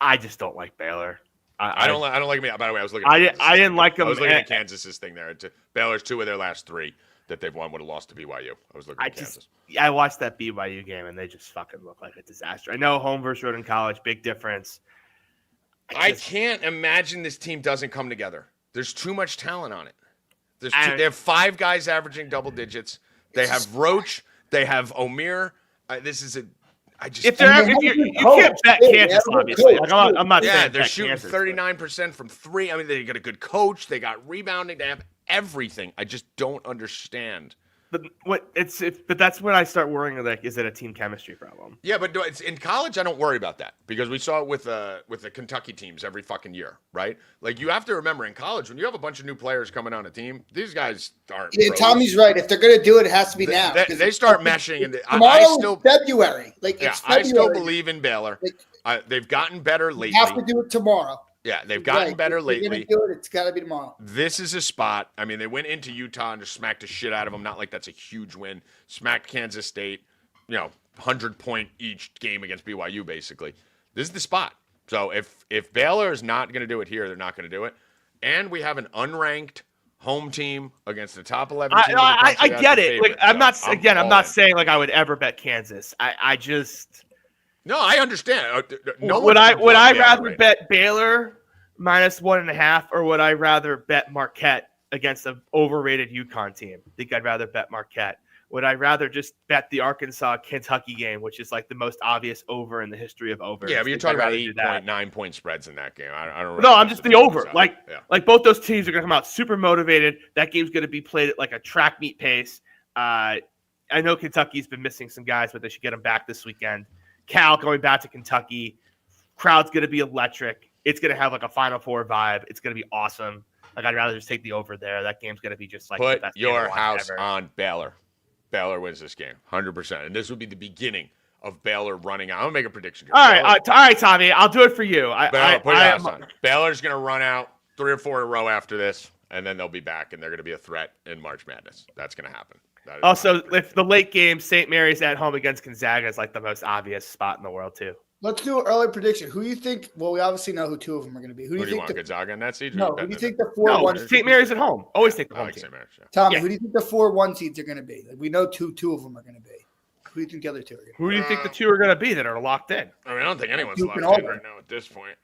I just don't like Baylor. I don't like me. By the way, I was looking. I didn't like them. I was looking at Kansas's thing there. Baylor's 2 of their last 3 that they've won would have lost to BYU. I was looking at Kansas. I watched that BYU game and they just fucking look like a disaster. I know home versus road in college, big difference. I can't imagine this team doesn't come together. There's too much talent on it. They have 5 guys averaging double digits. They have Roach. They have Omir. You can't bet Kansas, obviously. I'm not saying they're shooting 39% from 3. I mean, they got a good coach. They got rebounding. They have everything. I just don't understand But that's when I start worrying. Like, is it a team chemistry problem? Yeah, but it's in college. I don't worry about that because we saw it with the Kentucky teams every fucking year, right? Like you have to remember in college when you have a bunch of new players coming on a team, these guys aren't. Yeah, pros. Tommy's right. If they're gonna do it, it has to be now. They start meshing, and tomorrow I still February. Like yeah, it's February. I still believe in Baylor. Like, They've gotten better lately. You have to do it tomorrow. Yeah, they've gotten better if they're lately. gonna do it, it's got to be tomorrow. This is a spot. I mean, they went into Utah and just smacked the shit out of them. Not like that's a huge win. Smacked Kansas State, 100-point each game against BYU, basically. This is the spot. So if Baylor is not going to do it here, they're not going to do it. And we have an unranked home team against the top 11 team. I get it. Favorite. Like I'm not in. saying like I would ever bet Kansas. I just. No, I understand. Would I rather bet Baylor -1.5, or would I rather bet Marquette against an overrated UConn team? I think I'd rather bet Marquette. Would I rather just bet the Arkansas-Kentucky game, which is like the most obvious over in the history of overs? Yeah, but you're talking about 8.9-point spreads in that game. I don't. No, I'm just the over. Like both those teams are going to come out super motivated. That game's going to be played at like a track meet pace. I know Kentucky's been missing some guys, but they should get them back this weekend. Cal going back to Kentucky. Crowd's going to be electric. It's going to have like a Final Four vibe. It's going to be awesome. Like I'd rather just take the over there. That game's going to be just like put the best your house ever. on Baylor. Baylor wins this game, 100%. And this would be the beginning of Baylor running out. I'm gonna make a prediction. All right, Tommy. I'll do it for you. Baylor's gonna run out 3 or 4 in a row after this, and then they'll be back, and they're gonna be a threat in March Madness. That's gonna happen. Also, if the late game, St. Mary's at home against Gonzaga is like the most obvious spot in the world too. Let's do an early prediction. Who do you think? Well, we obviously know who 2 of them are going to be. Who do you think? Gonzaga in that seed? No, who do you think the 4-1? St. Mary's at home. Always take the home team. St. Mary's, yeah. Tommy, who do you think the 4-1 seeds are going to be? Like, we know two of them are going to be. Who do you think the other 2 are going to be? Who do you think the 2 are going to be that are locked in? I mean, I don't think anyone's Duke locked in right now at this point.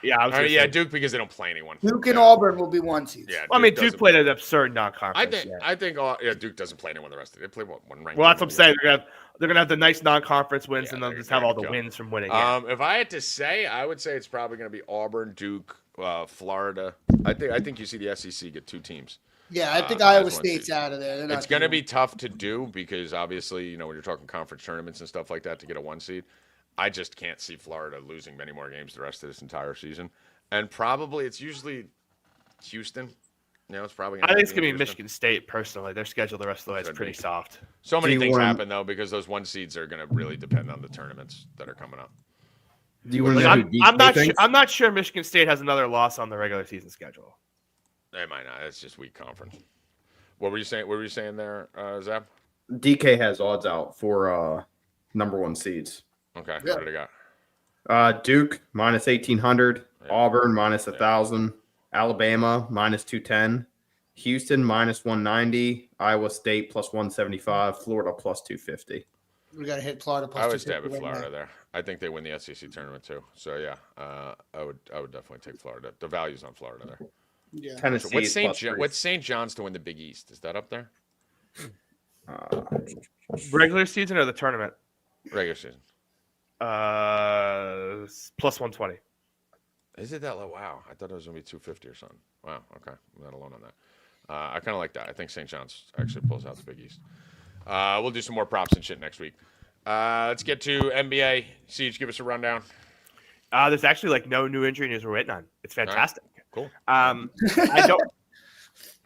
Yeah, Duke because they don't play anyone. Duke and Auburn will be 1 seeds. Yeah, Duke played an absurd non-conference. I think Duke doesn't play anyone the rest of it. They play one ranked. Well, that's what I'm saying. They're gonna have the nice non-conference wins, and they'll just have all the wins from winning. If I had to say, I would say it's probably going to be Auburn, Duke, Florida. I think you see the SEC get 2 teams. Yeah, I think Iowa State's out of there. It's going to be tough to do because obviously, when you're talking conference tournaments and stuff like that to get a 1 seed, I just can't see Florida losing many more games the rest of this entire season. And probably it's usually Houston. It's probably. I think it's gonna be Michigan State. Personally, their schedule the rest of the way is pretty soft. So many things happen though because those 1 seeds are going to really depend on the tournaments that are coming up. Do you want to know? I'm not sure Michigan State has another loss on the regular season schedule. They might not. It's just weak conference. What were you saying? What were you saying there, Zab? DK has odds out for number 1 seeds. Okay, what do they got? Duke -1,800, Auburn -1,000, Alabama -210, Houston -190, Iowa State +175, Florida +250. We got to hit Florida +250. I would stab at Florida there. I think they win the SEC tournament too. So yeah, I would definitely take Florida. The value's on Florida there. Yeah. Tennessee. What's St. John's to win the Big East? Is that up there? Regular season or the tournament? Regular season. +120. Is it that low? Wow, I thought it was gonna be 250 or something. Wow, okay, I'm not alone on that. I kind of like that. I think St. John's actually pulls out the Big East. We'll do some more props and shit next week. Let's get to NBA. Siege, give us a rundown. There's actually like no new injury news we're waiting on. It's fantastic. Right. Cool. I don't.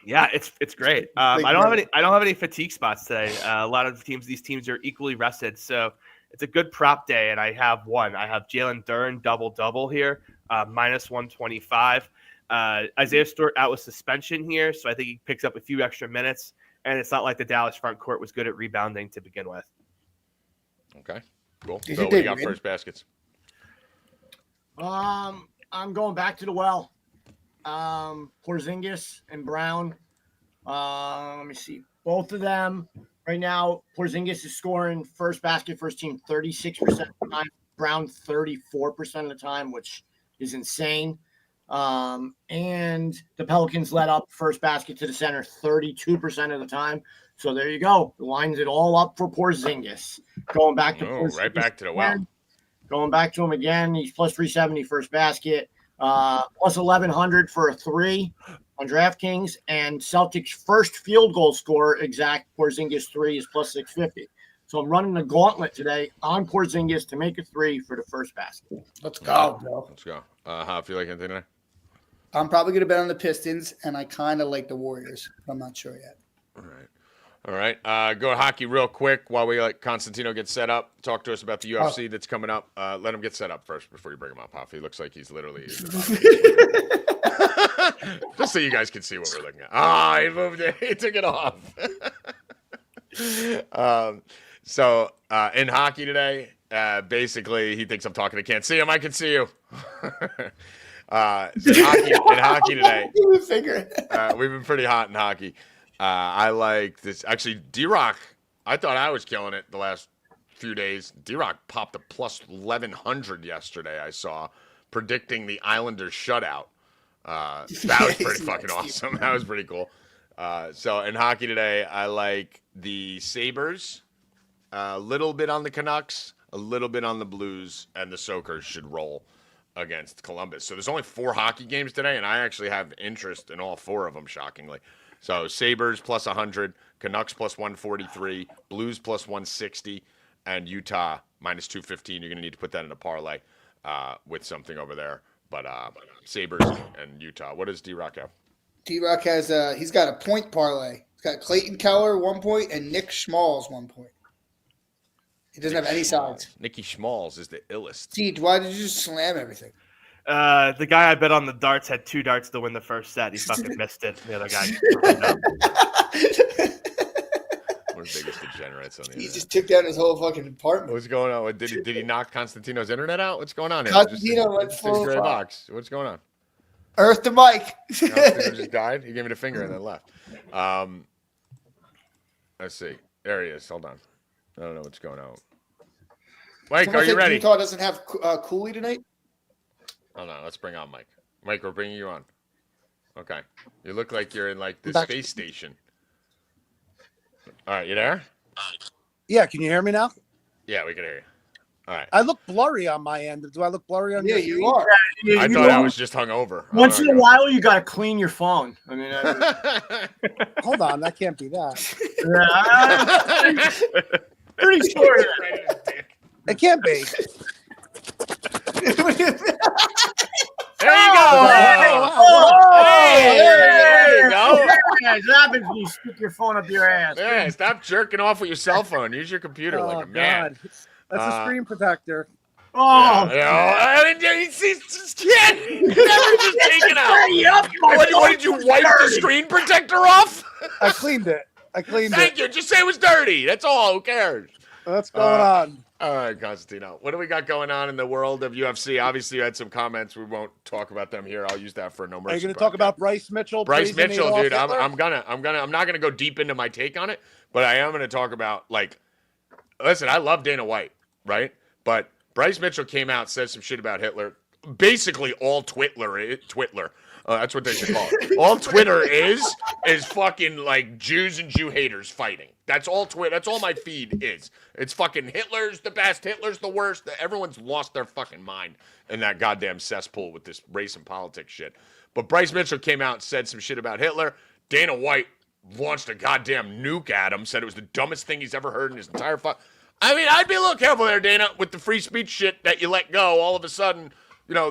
Yeah, it's great. I don't have any fatigue spots today. A lot of these teams are equally rested, so it's a good prop day. And I have one. I have Jalen Duren double here, -125. Isaiah Stewart out with suspension here, so I think he picks up a few extra minutes. And it's not like the Dallas front court was good at rebounding to begin with. Okay, cool. So what do you got first baskets? I'm going back to the well. Porzingis and Brown. Let me see. Both of them right now. Porzingis is scoring first basket, first team 36% of the time. Brown 34% of the time, which is insane. And the Pelicans let up first basket to the center 32% of the time. So there you go. Lines it all up for Porzingis. Going back to Porzingis. Right back to the well. Going back to him again. He's plus 370 first basket. Plus 1,100 for a 3. on DraftKings, and Celtics' first field goal scorer, exact Porzingis 3 is plus 650. So I'm running the gauntlet today on Porzingis to make a 3 for the first basket. Let's go, bro. Let's go. How feel like anything today? I'm probably going to bet on the Pistons, and I kind of like the Warriors. But I'm not sure yet. All right. Go to hockey real quick while we let Constantino get set up. Talk to us about the UFC that's coming up. Let him get set up first before you bring him up, Hoff. He looks like he's literally just so you guys can see what we're looking at. He moved it. He took it off. So in hockey today, basically he thinks I'm talking. I can't see him. I can see you. In hockey today, we've been pretty hot in hockey. I like this. Actually, D-Rock, I thought I was killing it the last few days. D-Rock popped a plus 1,100 yesterday, I saw, predicting the Islanders shutout. That was pretty fucking awesome. That was pretty cool. So in hockey today, I like the Sabres, a little bit on the Canucks, a little bit on the Blues, and the Soakers should roll against Columbus. So there's only 4 hockey games today, and I actually have interest in all 4 of them, shockingly. So Sabres plus 100, Canucks plus 143, Blues plus 160, and Utah minus 215. You're going to need to put that in a parlay with something over there. But Sabres and Utah. What does D-Rock have? D-Rock has he's got a point parlay. He's got Clayton Keller 1 point and Nick Schmalls 1 point. He doesn't have any sides. Nicky Schmalls is the illest. Dude, why did you just slam everything? The guy I bet on the darts had 2 darts to win the first set. He fucking missed it. The other guy. One of the biggest degenerates on the internet. He just took down his whole fucking apartment. What's going on? Did he knock Constantino's internet out? What's going on here? Constantino went full gray box. What's going on? Earth the mic. Constantino just died? He gave me the finger and then left. Let's see. There he is. Hold on. I don't know what's going on. Mike, are you ready? Utah doesn't have Cooley tonight? Hold on, let's bring on Mike. Mike, we're bringing you on. Okay. You look like you're in like the space station. All right, you there? Yeah, can you hear me now? Yeah, we can hear you. All right. I look blurry on my end. Do I look blurry on your Yeah, you screen? are. I thought I was just hungover. Once in a while, you got to clean your phone. I mean, Hold on, that can't be that. pretty sure. It can't be. There you go. Hey, there you go. It happens when you stick your phone up your ass. Yeah, stop jerking off with your cell phone. Use your computer like a man. God. That's a screen protector. Oh, I mean, he's just never just taken out. What did you wipe the screen protector off? I cleaned it. Thank you. Just say it was dirty. That's all. Who cares? What's going on? All right, Constantino. What do we got going on in the world of UFC? Obviously, you had some comments. We won't talk about them here. I'll use that for no mercy. Are you going to talk about Bryce Mitchell? Bryce Mitchell, dude. I'm Hitler? not gonna go deep into my take on it, but I am gonna talk about listen, I love Dana White, right? But Bryce Mitchell came out, said some shit about Hitler. Basically, all Twitler. That's what they should call it. All Twitter is fucking like Jews and Jew haters fighting. That's all Twitter. That's all my feed is. It's fucking Hitler's the best, Hitler's the worst. Everyone's lost their fucking mind in that goddamn cesspool with this race and politics shit. But Bryce Mitchell came out and said some shit about Hitler. Dana White launched a goddamn nuke at him, said it was the dumbest thing he's ever heard in his entire I mean, I'd be a little careful there, Dana, with the free speech shit that you let go. All of a sudden,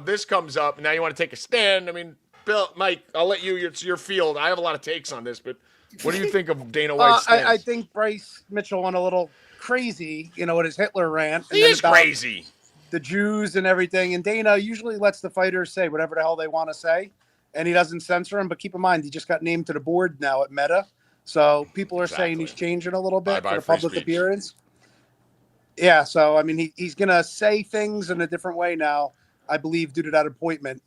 this comes up, and now you want to take a stand. I mean, Bill, Mike, I'll let you. It's your field. I have a lot of takes on this, but what do you think of Dana White's stance? I think Bryce Mitchell went a little crazy, with his Hitler rant. He is crazy. The Jews and everything. And Dana usually lets the fighters say whatever the hell they want to say, and he doesn't censor them. But keep in mind, he just got named to the board now at Meta. So people are saying he's changing a little bit for the public appearance. Yeah, so, I mean, he's going to say things in a different way now, I believe, due to that appointment.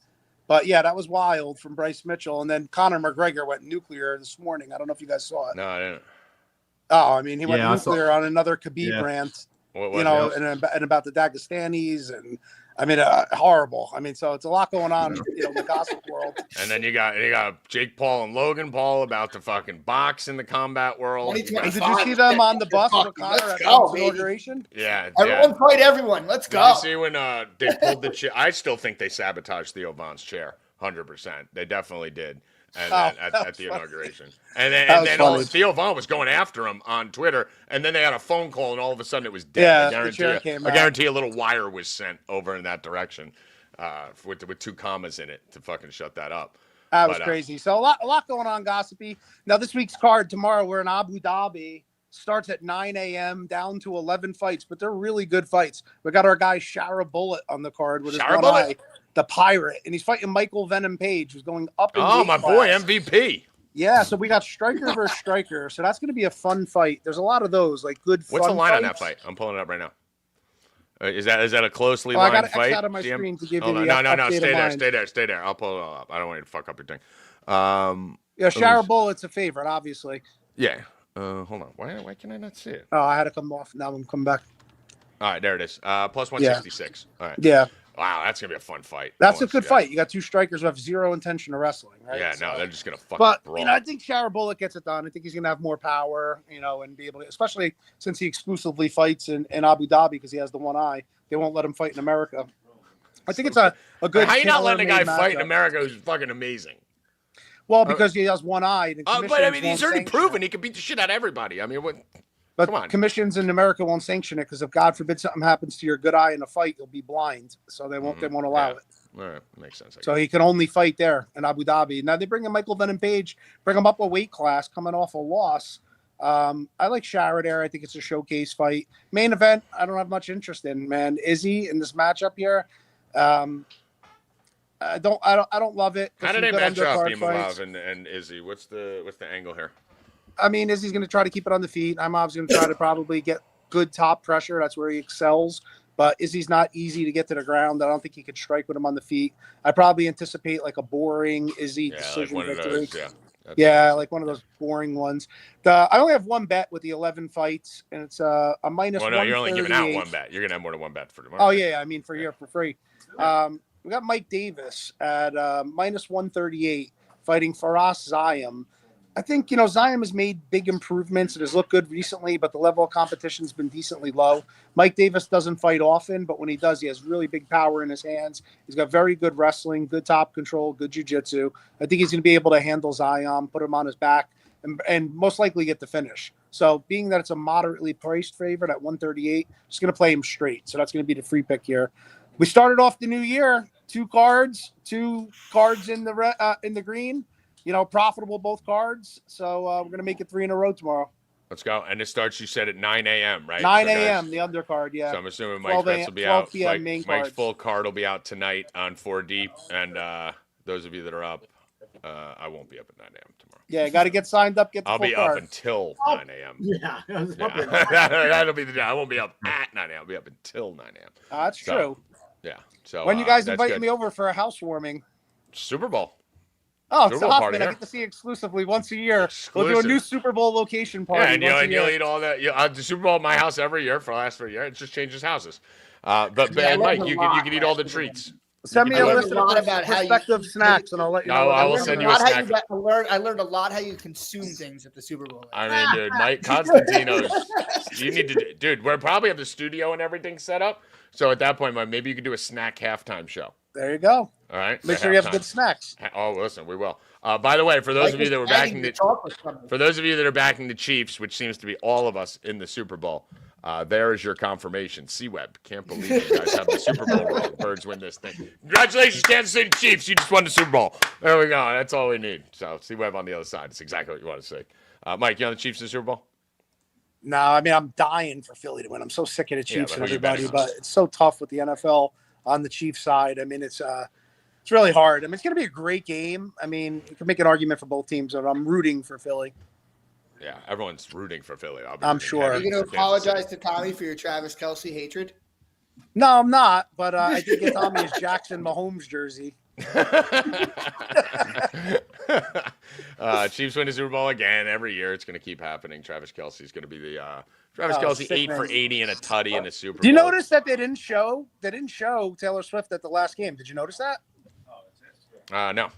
But, yeah, that was wild from Bryce Mitchell. And then Conor McGregor went nuclear this morning. I don't know if you guys saw it. No, I didn't. Oh, I mean, he went nuclear on another Khabib rant, and about the Dagestanis. And, I mean, horrible. I mean, so it's a lot going on, in the gossip world. And then you got Jake Paul and Logan Paul about to fucking box in the combat world. Did you see them on the bus with Conor at the inauguration? Yeah. Everyone fight everyone. Let's go. Did you see when they pulled the chair? I still think they sabotaged Theo Von's chair, 100%. They definitely did. And then at the inauguration. And then Theo Vaughn was going after him on Twitter, and then they had a phone call, and all of a sudden it was dead. Yeah, I guarantee a little wire was sent over in that direction with 2 commas in it to fucking shut that up. That was crazy. So a lot going on, Gossipy. Now, this week's card tomorrow, we're in Abu Dhabi. Starts at 9 a.m. down to 11 fights, but they're really good fights. We got our guy Shara Bullet on the card with his one eye, the Pirate, and he's fighting Michael Venom Page, who's going up in weight my class. boy, MVP. Yeah, so we got striker versus striker, so that's going to be a fun fight. There's a lot of those, like good fun What's the line fights. on that fight? I'm pulling it up right now. Is that a closely lined fight? I got to X out of my screen to give you the No, stay there. I'll pull it all up. I don't want you to fuck up your thing. Shara Bullet's a favorite, obviously. Yeah. Hold on. Why can I not see it? Oh, I had to come off. Now I'm coming back. All right, there it is. Plus 166. Yeah. All right. Yeah. Wow, that's gonna be a fun fight. That's a good fight. You got 2 strikers who have zero intention of wrestling, right? Yeah, no, they're just gonna fucking brawl. I think Shara Bullet gets it done. I think he's gonna have more power, and be able to, especially since he exclusively fights in Abu Dhabi because he has the one eye. They won't let him fight in America. I think it's a good. How you not letting a guy fight in America who's fucking amazing? Well, because he has one eye. But I mean, he's already proven he can beat the shit out of everybody. I mean, what? But come on. Commissions in America won't sanction it because if God forbid something happens to your good eye in a fight, you'll be blind. So they won't allow it. All right, makes sense. So he can only fight there in Abu Dhabi. Now they bring in Michael Venom Page, bring him up a weight class, coming off a loss. I like Shara there. I think it's a showcase fight. Main event, I don't have much interest in, man. Izzy in this matchup here. I don't love it. How do they match up, Imavov and Izzy? What's the angle here? I mean, Izzy's going to try to keep it on the feet. Imamov's going to try to probably get good top pressure. That's where he excels. But Izzy's not easy to get to the ground. I don't think he could strike with him on the feet. I probably anticipate like a boring Izzy decision like victory. Those, like one of those boring ones. I only have one bet with the 11 fights, and it's a minus. Well, no, you're only giving out one bet. You're gonna have more than one bet for tomorrow. Oh yeah, I mean for free. We got Mike Davis at minus 138 fighting Faraz Zayam. I think, Zayam has made big improvements and has looked good recently, but the level of competition has been decently low. Mike Davis doesn't fight often, but when he does, he has really big power in his hands. He's got very good wrestling, good top control, good jiu-jitsu. I think he's going to be able to handle Zayam, put him on his back, and most likely get the finish. So being that it's a moderately priced favorite at 138, just going to play him straight. So that's going to be the free pick here. We started off the new year, 2 cards in the green. Profitable both cards. So we're going to make it 3 in a row tomorrow. Let's go. And it starts, you said, at 9 a.m., right? 9 a.m., the undercard, yeah. So I'm assuming Mike's bets will be out. Mike's full cards. card will be out tonight on 4 Deep. And those of you that are up, I won't be up at 9 a.m. tomorrow. Yeah, got to get signed up, get the I'll full be card. up until 9 a.m. Yeah. That'll be the day. I won't be up at 9 a.m. I'll be up until 9 a.m. That's true. Yeah. So when you guys inviting me over for a housewarming? Super Bowl. Oh, it's the Hoffman. I get to see exclusively once a year. We'll do a new Super Bowl location party. Yeah, and you'll eat all that. The Super Bowl at my house every year for the last 3 years. It just changes houses. But Mike, you can eat all the treats. Send me a list of prospective snacks, and I'll let you know. I will send you a snack. I learned a lot how you consume things at the Super Bowl. I mean, dude, Mike Constantino's. You need to, dude. We'll probably have the studio and everything set up. So at that point, maybe you could do a snack halftime show. There you go. All right. Make sure you have good snacks. Oh, listen, we will. By the way, for those of you that were backing the backing the Chiefs, which seems to be all of us in the Super Bowl, there is your confirmation. C-Web, can't believe you guys have the Super Bowl wrong. Birds win this thing. Congratulations, Kansas City Chiefs. You just won the Super Bowl. There we go. That's all we need. So C-Web on the other side. It's exactly what you want to say. Mike, you on the Chiefs in the Super Bowl? No, I mean, I'm dying for Philly to win. I'm so sick of the Chiefs and everybody, but it's so tough with the NFL on the Chiefs side. I mean, it's really hard. I mean, it's going to be a great game. I mean, you can make an argument for both teams, but I'm rooting for Philly. Yeah, everyone's rooting for Philly. I'm sure. Are you going to apologize to Tommy for your Travis Kelce hatred? No, I'm not, but I did get Tommy his Jackson Mahomes jersey. Chiefs win the Super Bowl again every year. It's going to keep happening. Travis Kelce's going to be the Travis Kelce 8 for 80 and a tutty in the Super Bowl. Do you notice that they didn't show Taylor Swift at the last game? Did you notice that? No.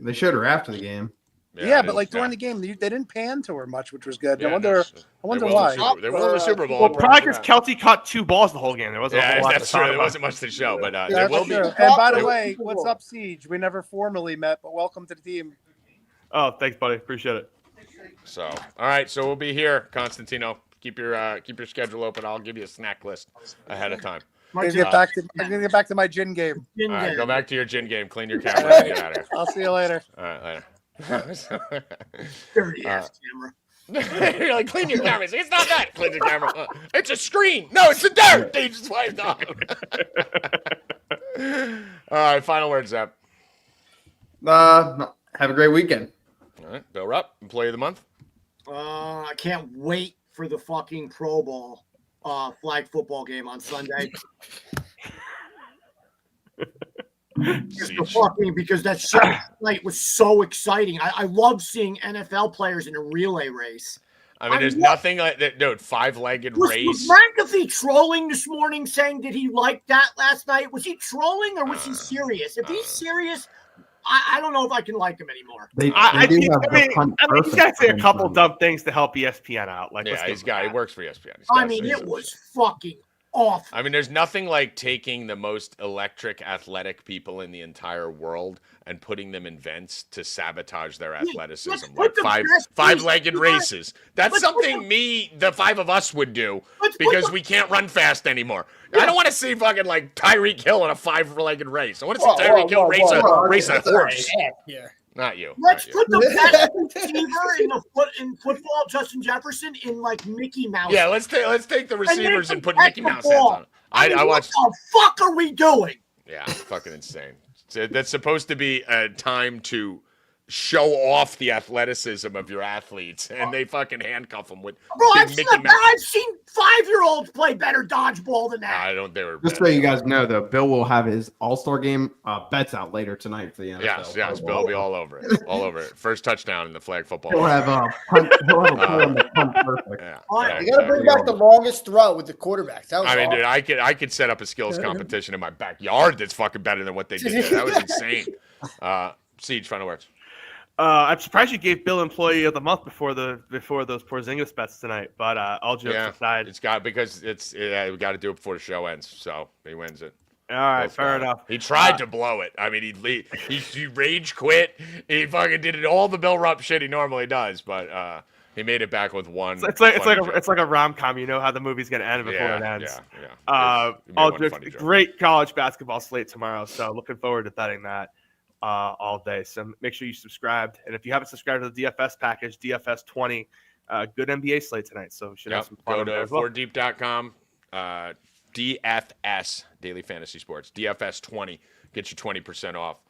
They showed her after the game. Yeah, but like during the game, they didn't pan to her much, which was good. I wonder why. They won the Super Bowl. Well, probably because Kelce caught 2 balls the whole game. There wasn't a whole lot that's true. There wasn't much to show, but there will be. And by the way, what's up, Siege? We never formally met, but welcome to the team. Oh, thanks, buddy. Appreciate it. So, all right. So we'll be here, Constantino. Keep your schedule open. I'll give you a snack list ahead of time. I'm gonna get back to my gin game. All right, go back to your gin game. Clean your camera. And get out of here. I'll see you later. All right, later. Dirty ass camera. You're like, clean your camera. It's not that. Clean your camera. It's a screen. No, it's the dirt. They just wiped off. All right, final words, Zep. Have a great weekend. All right, Bill Rupp, employee of the month. I can't wait for the fucking Pro Bowl flag football game on Sunday. Because that shit night was so exciting. I love seeing NFL players in a relay race. I mean, there's nothing like that, dude. 5-legged race. Was McAfee trolling this morning, saying did he like that last night? Was he trolling or was he serious? If he's serious, I don't know if I can like him anymore. He's got to say a couple dumb things to help ESPN out. Like, yeah, he works for ESPN. It was fucking awful. I mean, there's nothing like taking the most electric athletic people in the entire world and putting them in vents to sabotage their athleticism. Like five-legged races. That's something the five of us would do because we can't run fast anymore. Yeah. I don't want to see fucking like Tyreek Hill in a 5-legged race. I want to see Tyreek Hill race a horse. Yeah. Not you. Let's put the best receiver in football, Justin Jefferson, in like Mickey Mouse. Yeah, let's take the receivers and put Mickey Mouse hands on. I watched. What the fuck are we doing? Yeah, fucking insane. That's supposed to be a time to show off the athleticism of your athletes, and they fucking handcuff them with I've seen 5-year-olds play better dodgeball than that. They were just so you guys know, though, Bill will have his All-Star game bets out later tonight for the NFL. Yes, Bill will be all over it. First touchdown in the flag football. He'll have a punt on the punt perfect. You got to bring back the longest throw with the quarterbacks. Dude, I could set up a skills competition in my backyard that's fucking better than what they did there. That was insane. Siege, final words. I'm surprised you gave Bill Employee of the Month before those Porzingis bets tonight. But all jokes aside, we got to do it before the show ends, so he wins it. All right, fair enough. He tried to blow it. I mean, he rage quit. He fucking did all the Bill Rupp shit he normally does, but he made it back with one. It's like a rom-com. You know how the movie's gonna end before it ends. Yeah. All jokes. Great college basketball slate tomorrow. So looking forward to betting that. All day. So make sure you subscribed. And if you haven't subscribed to the DFS package, DFS 20, good NBA slate tonight. So we should have some fun. Go to 4deep.com, DFS, Daily Fantasy Sports, DFS 20, get you 20% off.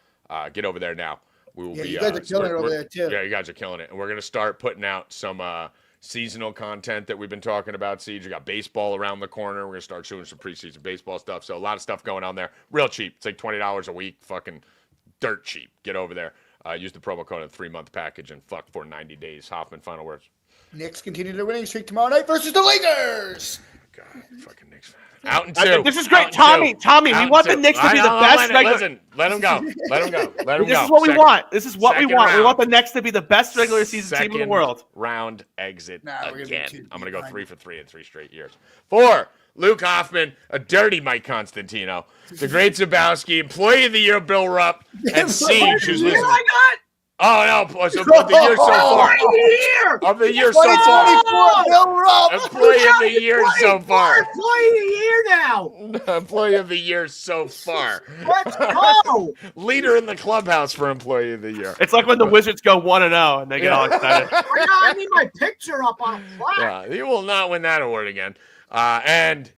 Get over there now. We will be. You guys are killing it over there, too. Yeah, you guys are killing it. And we're going to start putting out some seasonal content that we've been talking about. Siege, we got baseball around the corner. We're going to start shooting some preseason baseball stuff. So a lot of stuff going on there. Real cheap. It's like $20 a week. Fucking dirt cheap. Get over there. Use the promo code in the 3-month package and fuck for 90 days. Hoffman, final words. Knicks continue their winning streak tomorrow night versus the Lakers. God, fucking Knicks fan. Out in two. This is great, Tommy. We want the Knicks to be the best. Listen, let them go. This is what we want. This is what we want. We want the Knicks to be the best regular season team in the world. Round exit again. I'm going to go 3 for 3 in 3 straight years. 4. Luke Hoffman, a dirty Mike Constantino, the Great Zabowski, Employee of the Year Bill Rupp, and Siege, who's listening. Oh, no. So of the year so far. Of the year so far. Bill Rupp. Employee of the year so far. Employee of the year now. Employee of the year so far. Let's go. Leader in the clubhouse for Employee of the Year. It's like when the Wizards go 1-0 and they get all excited. I need my picture up on a plaque. Yeah, you will not win that award again. And